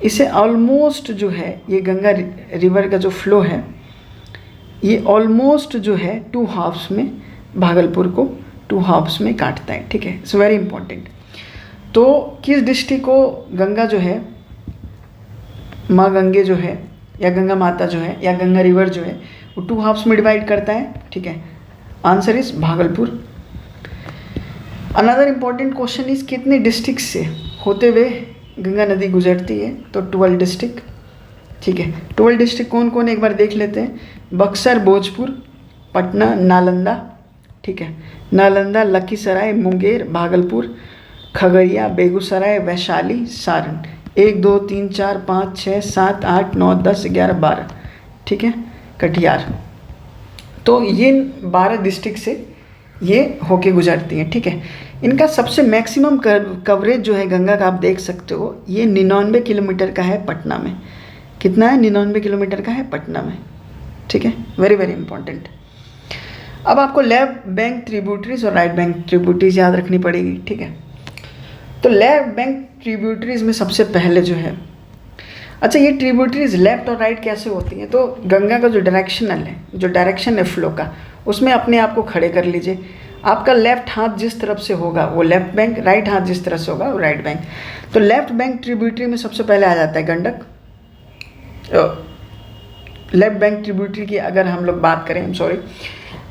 इसे ऑलमोस्ट जो है ये गंगा रिवर का जो फ्लो है ये ऑलमोस्ट जो है 2 हाफ्स में, भागलपुर को 2 हाफ्स में काटता है, ठीक है, इट्स वेरी इंपॉर्टेंट। तो किस डिस्ट्रिक्ट को गंगा जो है, माँ गंगे जो है, या गंगा माता जो है, या गंगा रिवर जो है वो 2 हाफ्स में डिवाइड करता है, ठीक है, answer is Bhagalpur. Another important question is कितने डिस्ट्रिक्ट से होते हुए गंगा नदी गुजरती है, तो 12 डिस्ट्रिक्ट, ठीक है। 12 डिस्ट्रिक्ट कौन कौन एक बार देख लेते हैं, बक्सर, भोजपुर, पटना, नालंदा, ठीक है, नालंदा, लखीसराय, मुंगेर, भागलपुर, खगड़िया, बेगूसराय, वैशाली, सारण, 1 2 3 4 5 6 7 8 9 10 11 12, ठीक है, कटिहार। तो ये 12 डिस्ट्रिक्ट से ये होके गुजरती हैं, ठीक है। इनका सबसे मैक्सिमम कवरेज जो है गंगा का आप देख सकते हो, ये 99 किलोमीटर का है पटना में। कितना है, 99 किलोमीटर का है पटना में, ठीक है, वेरी वेरी इंपॉर्टेंट। अब आपको लेफ्ट बैंक ट्रिब्यूटरीज और राइट बैंक ट्रिब्यूटरीज याद रखनी पड़ेगी, ठीक है। तो लेफ्ट बैंक ट्रिब्यूटरीज में सबसे पहले जो है, अच्छा ये ट्रिब्यूटरीज लेफ्ट और राइट कैसे होती हैं, तो गंगा का जो डायरेक्शनल है, जो डायरेक्शन है फ्लो का, उसमें अपने आप को खड़े कर लीजिए। आपका लेफ्ट हाथ जिस तरफ से होगा वो लेफ्ट बैंक, राइट हाथ जिस तरह से होगा वो राइट बैंक। तो लेफ्ट बैंक ट्रिब्यूटरी में सबसे पहले आ जाता है गंडक। लेफ्ट बैंक ट्रिब्यूटरी की अगर हम लोग बात करें, सॉरी,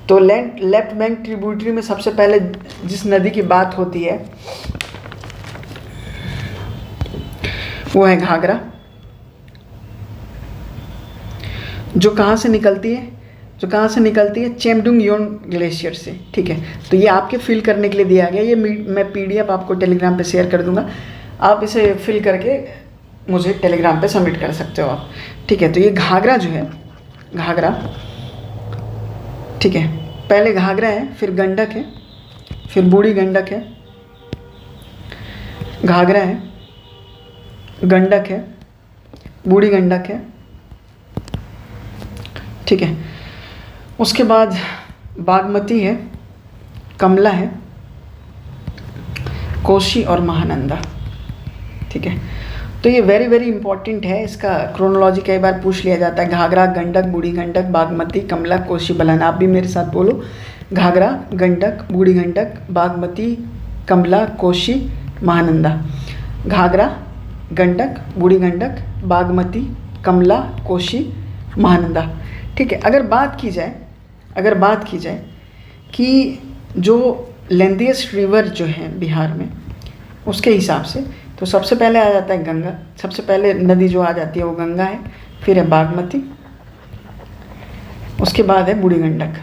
तो लेफ्ट बैंक ट्रिब्यूटरी में सबसे पहले जिस नदी की बात होती है वो है घाघरा, जो कहाँ से निकलती है, चेमडुंग योंग ग्लेशियर से, ठीक है। तो ये आपके फिल करने के लिए दिया गया, ये मैं PDF आपको टेलीग्राम पे शेयर कर दूंगा, आप इसे फिल करके मुझे टेलीग्राम पे सबमिट कर सकते हो आप, ठीक है। तो ये घाघरा जो है, घाघरा, ठीक है, पहले घाघरा है, फिर गंडक है, फिर बूढ़ी गंडक है, घाघरा है, गंडक है, बूढ़ी गंडक है, ठीक है। उसके बाद बागमती है, कमला है, कोसी और महानंदा, ठीक है। तो ये वेरी वेरी इंपॉर्टेंट है, इसका क्रोनोलॉजी कई बार पूछ लिया जाता है, घाघरा, गंडक, बूढ़ी गंडक, बागमती, कमला, कोसी, बलान। आप भी मेरे साथ बोलो, घाघरा, गंडक, बूढ़ी गंडक, बागमती, कमला, कोशी, महानंदा। घाघरा, गंडक, बूढ़ी गंडक, बागमती, कमला, कोशी, महानंदा। ठीक है, अगर बात की जाए कि जो लेंथीएस्ट रिवर जो है बिहार में उसके हिसाब से, तो सबसे पहले आ जाता है गंगा। सबसे पहले नदी जो आ जाती है वो गंगा है, फिर है बागमती, उसके बाद है बूढ़ी गंडक।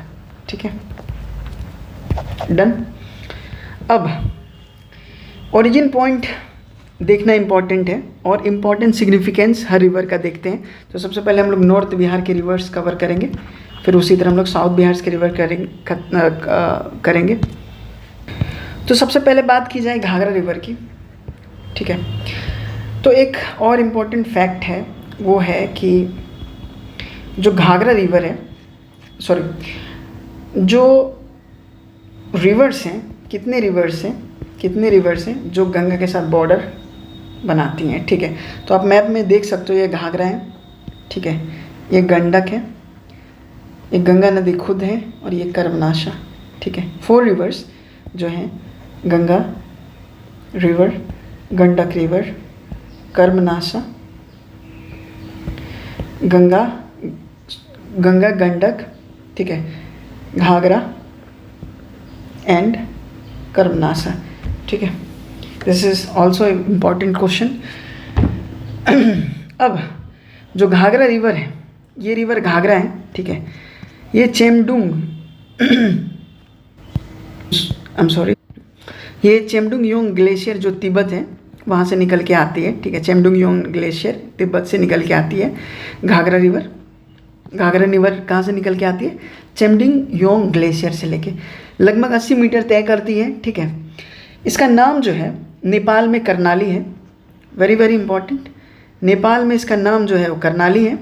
ठीक है, डन। अब ओरिजिन पॉइंट देखना इम्पॉर्टेंट है और इम्पॉर्टेंट सिग्निफिकेंस हर रिवर का देखते हैं। तो सबसे पहले हम लोग नॉर्थ बिहार के रिवर्स कवर करेंगे, फिर उसी तरह हम लोग साउथ बिहार के रिवर करेंगे। तो सबसे पहले बात की जाए घाघरा रिवर की। ठीक है, तो एक और इम्पॉर्टेंट फैक्ट है, वो है कि जो घाघरा रिवर है, जो रिवर्स हैं, कितने रिवर्स हैं जो गंगा के साथ बॉर्डर बनाती हैं। ठीक है, तो आप मैप में देख सकते हो, ये घाघरा है, ठीक है, ये गंडक है, ये गंगा नदी खुद है, और ये कर्मनाशा। ठीक है, 4 रिवर्स जो हैं, गंगा रिवर, गंडक रिवर, कर्मनाशा, गंगा गंडक, ठीक है, घाघरा एंड कर्मनाशा। ठीक है, this is also important question. अब जो घाघरा रिवर है, ये रिवर घाघरा है, ठीक है, ये ये चेमडुंग ग्लेशियर जो तिब्बत है वहाँ से निकल के आती है। ठीक है, चेमडुंग ग्लेशियर तिब्बत से निकल के आती है। घाघरा रिवर कहाँ से निकल के आती है? चेमडुंग ग्लेशियर से लेके लगभग 80 मीटर तय करती है। ठीक है, इसका नाम जो है नेपाल में करनाली है। वेरी वेरी इंपॉर्टेंट, नेपाल में इसका नाम जो है वो करनाली है।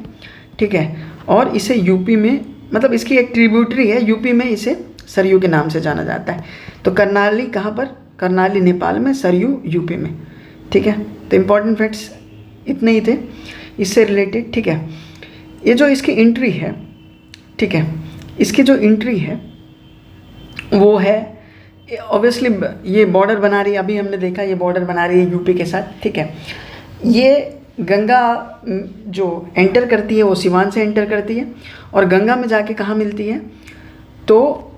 ठीक है, और इसे यूपी में, मतलब इसकी एक ट्रिब्यूटरी है, यूपी में इसे सरयू के नाम से जाना जाता है। तो करनाली कहाँ पर? करनाली नेपाल में, सरयू यूपी में। ठीक है, तो इम्पॉर्टेंट फैक्ट्स इतने ही थे इससे रिलेटेड। ठीक है, ये जो इसकी एंट्री है, ठीक है, इसकी जो एंट्री है वो है, ऑब्वियसली ये बॉर्डर बना रही है, अभी हमने देखा ये बॉर्डर बना रही है यूपी के साथ। ठीक है, ये गंगा जो एंटर करती है वो सिवान से एंटर करती है, और गंगा में जाके कहाँ मिलती है? तो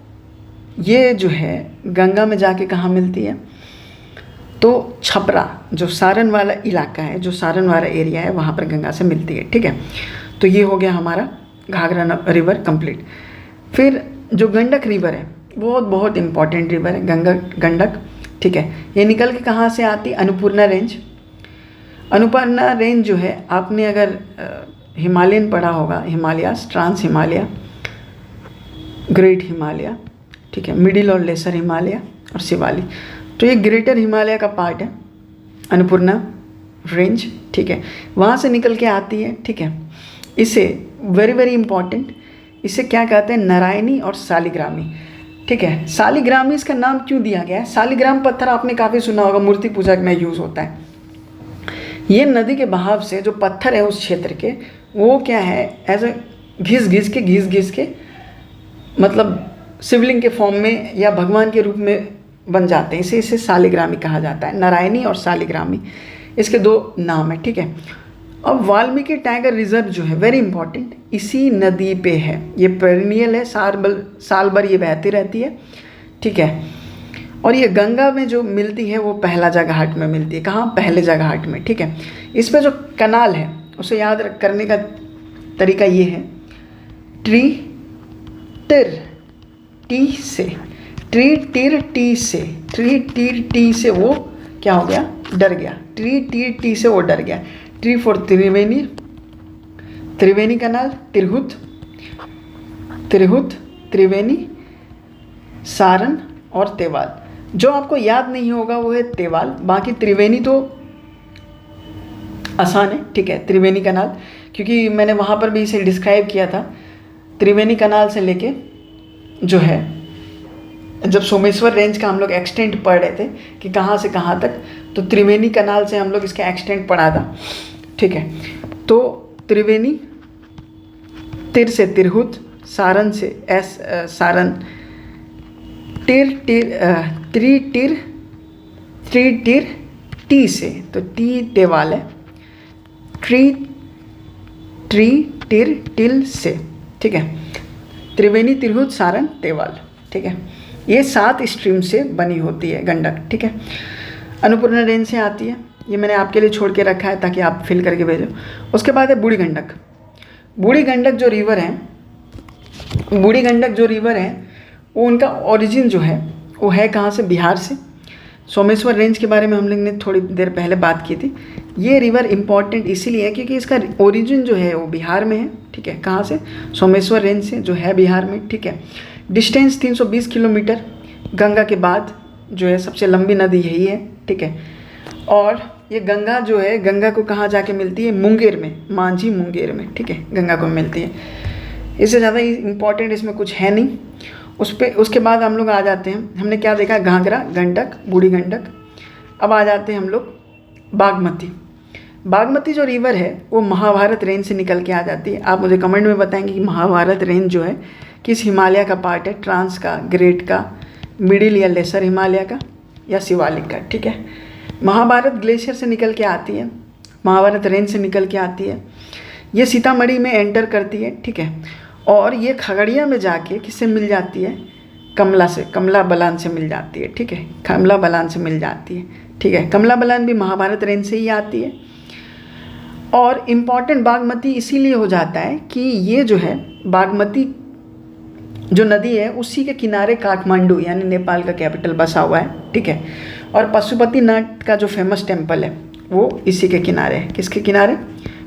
ये जो है गंगा में जाके कहाँ मिलती है? तो छपरा, जो सारण वाला इलाका है, जो सारण वाला एरिया है, वहाँ पर गंगा से मिलती है। ठीक है, तो ये हो गया हमारा घाघरा रिवर कंप्लीट। फिर जो गंडक रिवर है, बहुत इंपॉर्टेंट रिवर है गंडक। ठीक है, ये निकल के कहाँ से आती? अन्नपूर्णा रेंज। अन्नपूर्णा रेंज जो है, आपने अगर हिमालयन पढ़ा होगा, हिमालयास, ट्रांस हिमालय, ग्रेट हिमालय, ठीक है, मिडिल और लेसर हिमालय और शिवाली, तो ये ग्रेटर हिमालय का पार्ट है अन्नपूर्णा रेंज। ठीक है, वहाँ से निकल के आती है। ठीक है, इसे वेरी इंपॉर्टेंट, इसे क्या कहते हैं? नारायणी और सालिग्रामी। ठीक है, सालिग्रामी इसका नाम क्यों दिया गया है? सालिग्राम पत्थर आपने काफ़ी सुना होगा, मूर्ति पूजा में यूज़ होता है। ये नदी के बहाव से जो पत्थर है उस क्षेत्र के, वो क्या है, एज ए घिस घिस के मतलब शिवलिंग के फॉर्म में या भगवान के रूप में बन जाते हैं। इसे सालिग्रामी कहा जाता है। नारायणी और सालिग्रामी इसके 2 नाम है। ठीक है, अब वाल्मीकि टाइगर रिजर्व जो है, वेरी इंपॉर्टेंट, इसी नदी पे है। ये पेरिनियल है, साल भर ये बहती रहती है। ठीक है, और ये गंगा में जो मिलती है वो पहलाजा घाट में मिलती है। कहाँ? पहलेजा घाट में। ठीक है, इस पर जो कनाल है उसे याद करने का तरीका ये है, ट्री टी से वो क्या हो गया? डर गया। टी से वो डर गया। ट्री फॉर त्रिवेणी कनाल, तिरहुत, त्रिवेणी, सारण और तेवाल। जो आपको याद नहीं होगा वो है तेवाल, बाकी त्रिवेणी तो आसान है। ठीक है, त्रिवेणी कनाल, क्योंकि मैंने वहाँ पर भी इसे डिस्क्राइब किया था। त्रिवेणी कनाल से लेके जो है, जब सोमेश्वर रेंज का हम लोग एक्सटेंट पढ़ रहे थे कि कहाँ से कहाँ तक, तो त्रिवेणी कनाल से हम लोग इसका एक्सटेंट पढ़ा था। ठीक है, तो त्रिवेणी, तिर से तिरहुत, सारण से सारण, थ्री टिर टी से, तो टी तेवाल है, ट्री टिर टिल से, ठीक है। त्रिवेणी, तिरहुत, सारण, तेवाल, ठीक है। ये 7 स्ट्रीम से बनी होती है गंडक, ठीक है। अन्नपूर्णा रेंज से आती है, ये मैंने आपके लिए छोड़ के रखा है ताकि आप फिल करके भेजो। उसके बाद है बूढ़ी गंडक। बूढ़ी गंडक जो रिवर है वो उनका ओरिजिन जो है वो है कहाँ से, बिहार से। सोमेश्वर रेंज के बारे में हम लोग ने थोड़ी देर पहले बात की थी। ये रिवर इम्पॉर्टेंट इसीलिए है क्योंकि इसका ओरिजिन जो है वो बिहार में है, ठीक है। कहाँ से, सोमेश्वर रेंज से, जो है बिहार में, ठीक है। डिस्टेंस 320 किलोमीटर, गंगा के बाद जो है सबसे लंबी नदी यही है, ठीक है। और ये गंगा जो है, गंगा को कहाँ जाके मिलती है, मुंगेर में, मांझी मुंगेर में, ठीक है, गंगा को मिलती है। इससे ज़्यादा इम्पॉर्टेंट इसमें कुछ है नहीं। उसके बाद हम लोग आ जाते हैं, हमने क्या देखा, घाघरा, गंडक, बूढ़ी गंडक। अब आ जाते हैं हम लोग बागमती। बागमती जो रिवर है वो महाभारत रेंज से निकल के आ जाती है। आप मुझे कमेंट में बताएंगे कि महाभारत रेंज जो है किस हिमालय का पार्ट है, ट्रांस का, ग्रेट का, मिडिल या लेसर हिमालय का, या शिवालिक का, ठीक है। महाभारत ग्लेशियर से निकल के आती है, महाभारत रेंज से निकल के आती है। ये सीतामढ़ी में एंटर करती है, ठीक है। और ये खगड़िया में जाके किससे मिल जाती है, कमला से, कमला बलान से मिल जाती है, ठीक है। कमला बलान से मिल जाती है, ठीक है। कमला बलान भी महाभारत रेंज से ही आती है। और इम्पॉर्टेंट बागमती इसीलिए हो जाता है कि ये जो है बागमती जो नदी है उसी के किनारे काठमांडू यानी नेपाल का कैपिटल बसा हुआ है, ठीक है। और पशुपतिनाथ का जो फेमस टेम्पल है वो इसी के किनारे है। किसके किनारे,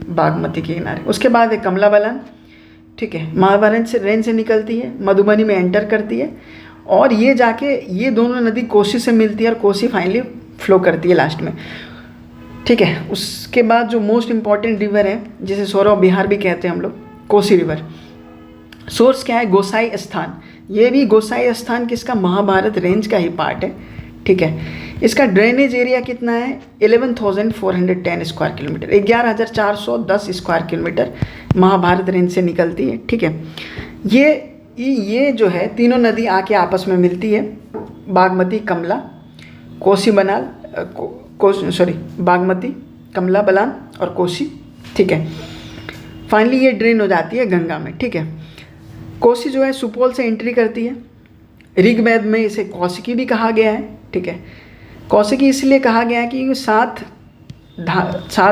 बागमती के किनारे। उसके बाद है कमला बलान, ठीक है, महाभारत से रेंज से निकलती है, मधुबनी में एंटर करती है। और ये जाके ये दोनों नदी कोसी से मिलती है और कोसी फाइनली फ्लो करती है लास्ट में, ठीक है। उसके बाद जो मोस्ट इम्पॉर्टेंट रिवर है जिसे सोरो बिहार भी कहते हैं हम लोग, कोसी रिवर। सोर्स क्या है, गोसाई स्थान। ये भी गोसाई स्थान किसका, महाभारत रेंज का ही पार्ट है, ठीक है। इसका ड्रेनेज एरिया कितना है, 11,410 square kilometre, 11,410 square kilometre Mahabharat range से निकलती है, ठीक है। ये जो है तीनों नदी आके आपस में मिलती है, बागमती, कमला, कोसी बनाल, बागमती, कमला बलान और कोसी, ठीक है। फाइनली ये ड्रेन हो जाती है गंगा में, ठीक है। कोसी जो है सुपौल से एंट्री करती है। ऋग्वेद में इसे कौशिकी भी कहा गया है, ठीक है। कौशिकी इसलिए कहा गया है कि 7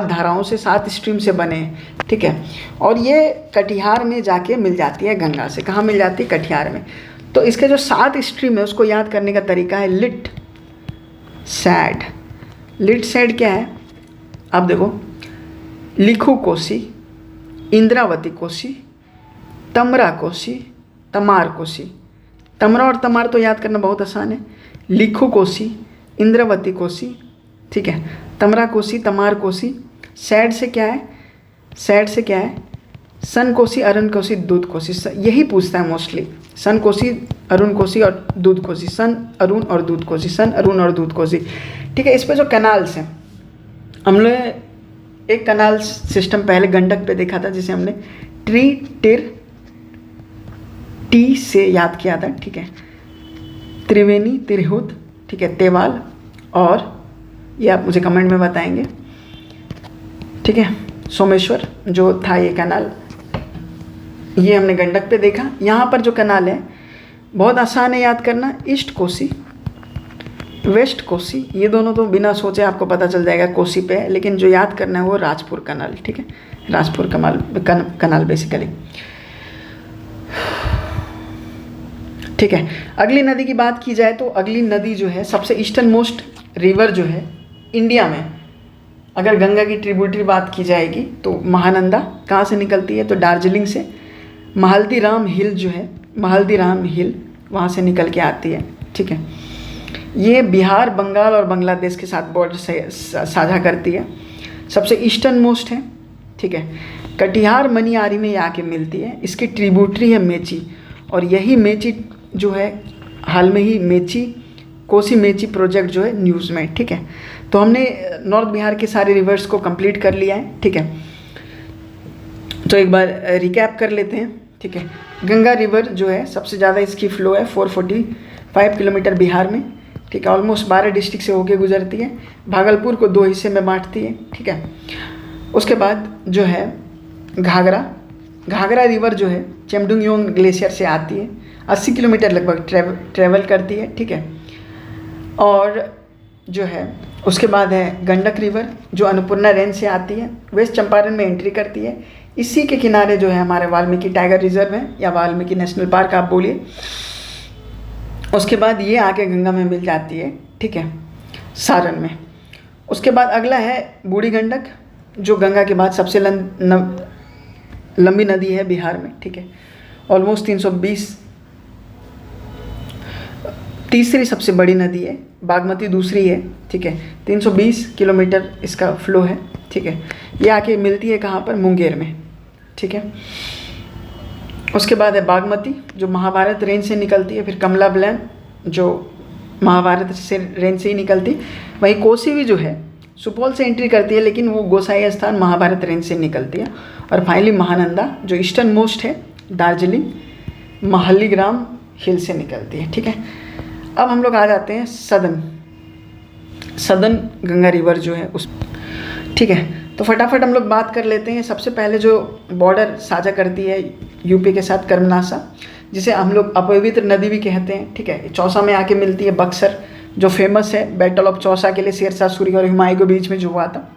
धाराओं से, 7 स्ट्रीम से बने हैं, ठीक है। और ये कटिहार में जाके मिल जाती है गंगा से। कहाँ मिल जाती है, कटिहार में। तो इसके जो 7 स्ट्रीम है उसको याद करने का तरीका है लिट सैड। लिट सैड क्या है, आप देखो, लिखू कोसी, इंद्रावती कोसी, तमरा कोसी, तमार कोसी। तमरा और तमार तो याद करना बहुत आसान है। लिखू कोसी, इंद्रावती कोसी, ठीक है, तमरा कोसी, तमार कोसी। सैड से क्या है, सैड से क्या है, सन कोसी, अरुण कोसी, दूध कोसी। यही पूछता है मोस्टली, सन कोसी, अरुण कोसी और दूध कोसी, सन, अरुण और दूध कोसी, सन, अरुण और दूध कोसी, ठीक है। इस पे जो कैनाल्स हैं, हमने एक कैनाल सिस्टम पहले गंडक पे देखा था जिसे हमने ट्री टिर टी से याद किया था, ठीक है। त्रिवेणी, तिरहुत, ठीक है, तेवाल, और ये आप मुझे कमेंट में बताएंगे, ठीक है। सोमेश्वर जो था ये कैनाल, ये हमने गंडक पे देखा। यहाँ पर जो कैनाल है बहुत आसान है याद करना, ईस्ट कोसी, वेस्ट कोसी। ये दोनों तो बिना सोचे आपको पता चल जाएगा कोसी पे है, लेकिन जो याद करना है वो राजपुर कैनाल, ठीक है, राजपुर कैनाल बेसिकली, ठीक है। अगली नदी की बात की जाए तो अगली नदी जो है सबसे ईस्टर्न मोस्ट रिवर जो है इंडिया में, अगर गंगा की ट्रिब्यूटरी बात की जाएगी तो महानंदा। कहाँ से निकलती है, तो दार्जिलिंग से। महाल्दीराम हिल जो है, महाल्दीराम हिल वहाँ से निकल के आती है, ठीक है। ये बिहार, बंगाल और बांग्लादेश के साथ बॉर्डर से साझा करती है, सबसे ईस्टर्न मोस्ट है, ठीक है। कटिहार मनियारी में आके मिलती है। इसकी ट्रिब्यूटरी है मेची, और यही मेची जो है हाल में ही कोसी मेची प्रोजेक्ट जो है न्यूज़ में, ठीक है। तो हमने नॉर्थ बिहार के सारे रिवर्स को कंप्लीट कर लिया है, ठीक है। तो एक बार रिकैप कर लेते हैं, ठीक है। गंगा रिवर जो है सबसे ज़्यादा इसकी फ्लो है 5 किलोमीटर बिहार में, ठीक है। ऑलमोस्ट 12 डिस्ट्रिक्ट से होके गुजरती है। भागलपुर को 2 हिस्से में बांटती है, ठीक है। उसके बाद जो है घाघरा रिवर जो है चेमडुंगयोंग ग्लेशियर से आती है, 80 किलोमीटर लगभग ट्रेवल करती है, ठीक है। और जो है उसके बाद है गंडक रिवर जो अन्नपूर्णा रेंज से आती है, वेस्ट चंपारण में एंट्री करती है। इसी के किनारे जो है हमारे वाल्मीकि टाइगर रिजर्व है या वाल्मीकि नेशनल पार्क आप बोलिए। उसके बाद ये आके गंगा में मिल जाती है, ठीक है, सारण में। उसके बाद अगला है बूढ़ी गंडक जो गंगा के बाद सबसे लंबी नदी है बिहार में, ठीक है। ऑलमोस्ट 320, तीसरी सबसे बड़ी नदी है। बागमती दूसरी है, ठीक है। 320 किलोमीटर इसका फ्लो है, ठीक है। ये आके मिलती है कहाँ पर, मुंगेर में, ठीक है। उसके बाद है बागमती जो महाभारत रेंज से निकलती है, फिर कमला बलान जो महाभारत से रेंज से ही निकलती। वहीं कोसी भी जो है सुपौल से एंट्री करती है, लेकिन वो गोसाई स्थान महाभारत रेंज से निकलती है। और फाइनली महानंदा जो ईस्टर्न मोस्ट है दार्जिलिंग महलीग्राम हिल से निकलती है, ठीक है। अब हम लोग आ जाते हैं सदन गंगा रिवर जो है उस, ठीक है। तो फटाफट हम लोग बात कर लेते हैं। सबसे पहले जो बॉर्डर साझा करती है यूपी के साथ कर्मनासा, जिसे हम लोग अपवित्र नदी भी कहते हैं, ठीक है। चौसा में आके मिलती है। बक्सर जो फेमस है बैटल ऑफ चौसा के लिए, शेरशाह सूरी और हुमायूं के बीच में जो हुआ था।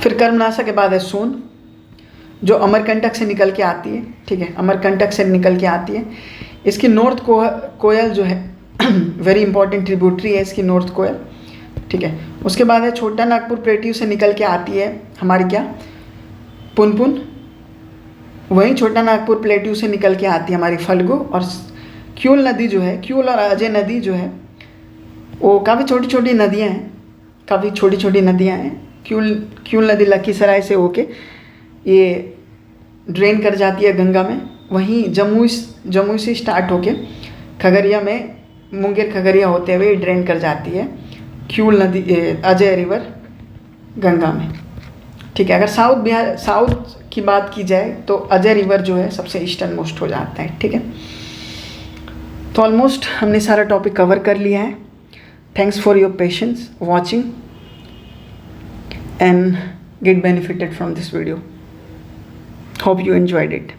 फिर कर्मनासा के बाद है सोन जो अमरकंटक से निकल के आती है, ठीक है। अमरकंटक से निकल के आती है। इसकी नॉर्थ कोयल जो है वेरी इंपॉर्टेंट ट्रिब्यूटरी है इसकी नॉर्थ कोयल, ठीक है। उसके बाद है छोटा नागपुर प्लेट्यू से निकल के आती है हमारी क्या, पुनपुन। वहीं छोटा नागपुर प्लेट्यू से निकल के आती है हमारी फल्गु। और क्यूल नदी जो है, क्यूल और अजय नदी जो है वो काफ़ी छोटी छोटी नदियाँ हैं, काफ़ी छोटी छोटी नदियाँ हैं। क्यूल नदी लखीसराय से होके ये ड्रेन कर जाती है गंगा में। वहीं जमुई से स्टार्ट होके खगड़िया में मुंगेर खगड़िया होते हुए ड्रेन कर जाती है क्यूल नदी अजय रिवर गंगा में, ठीक है। अगर साउथ की बात की जाए तो अजय रिवर जो है सबसे ईस्टर्न मोस्ट हो जाता है, ठीक है। तो ऑलमोस्ट हमने सारा टॉपिक कवर कर लिया है। Thanks for your patience watching and get benefited from this video. Hope you enjoyed it.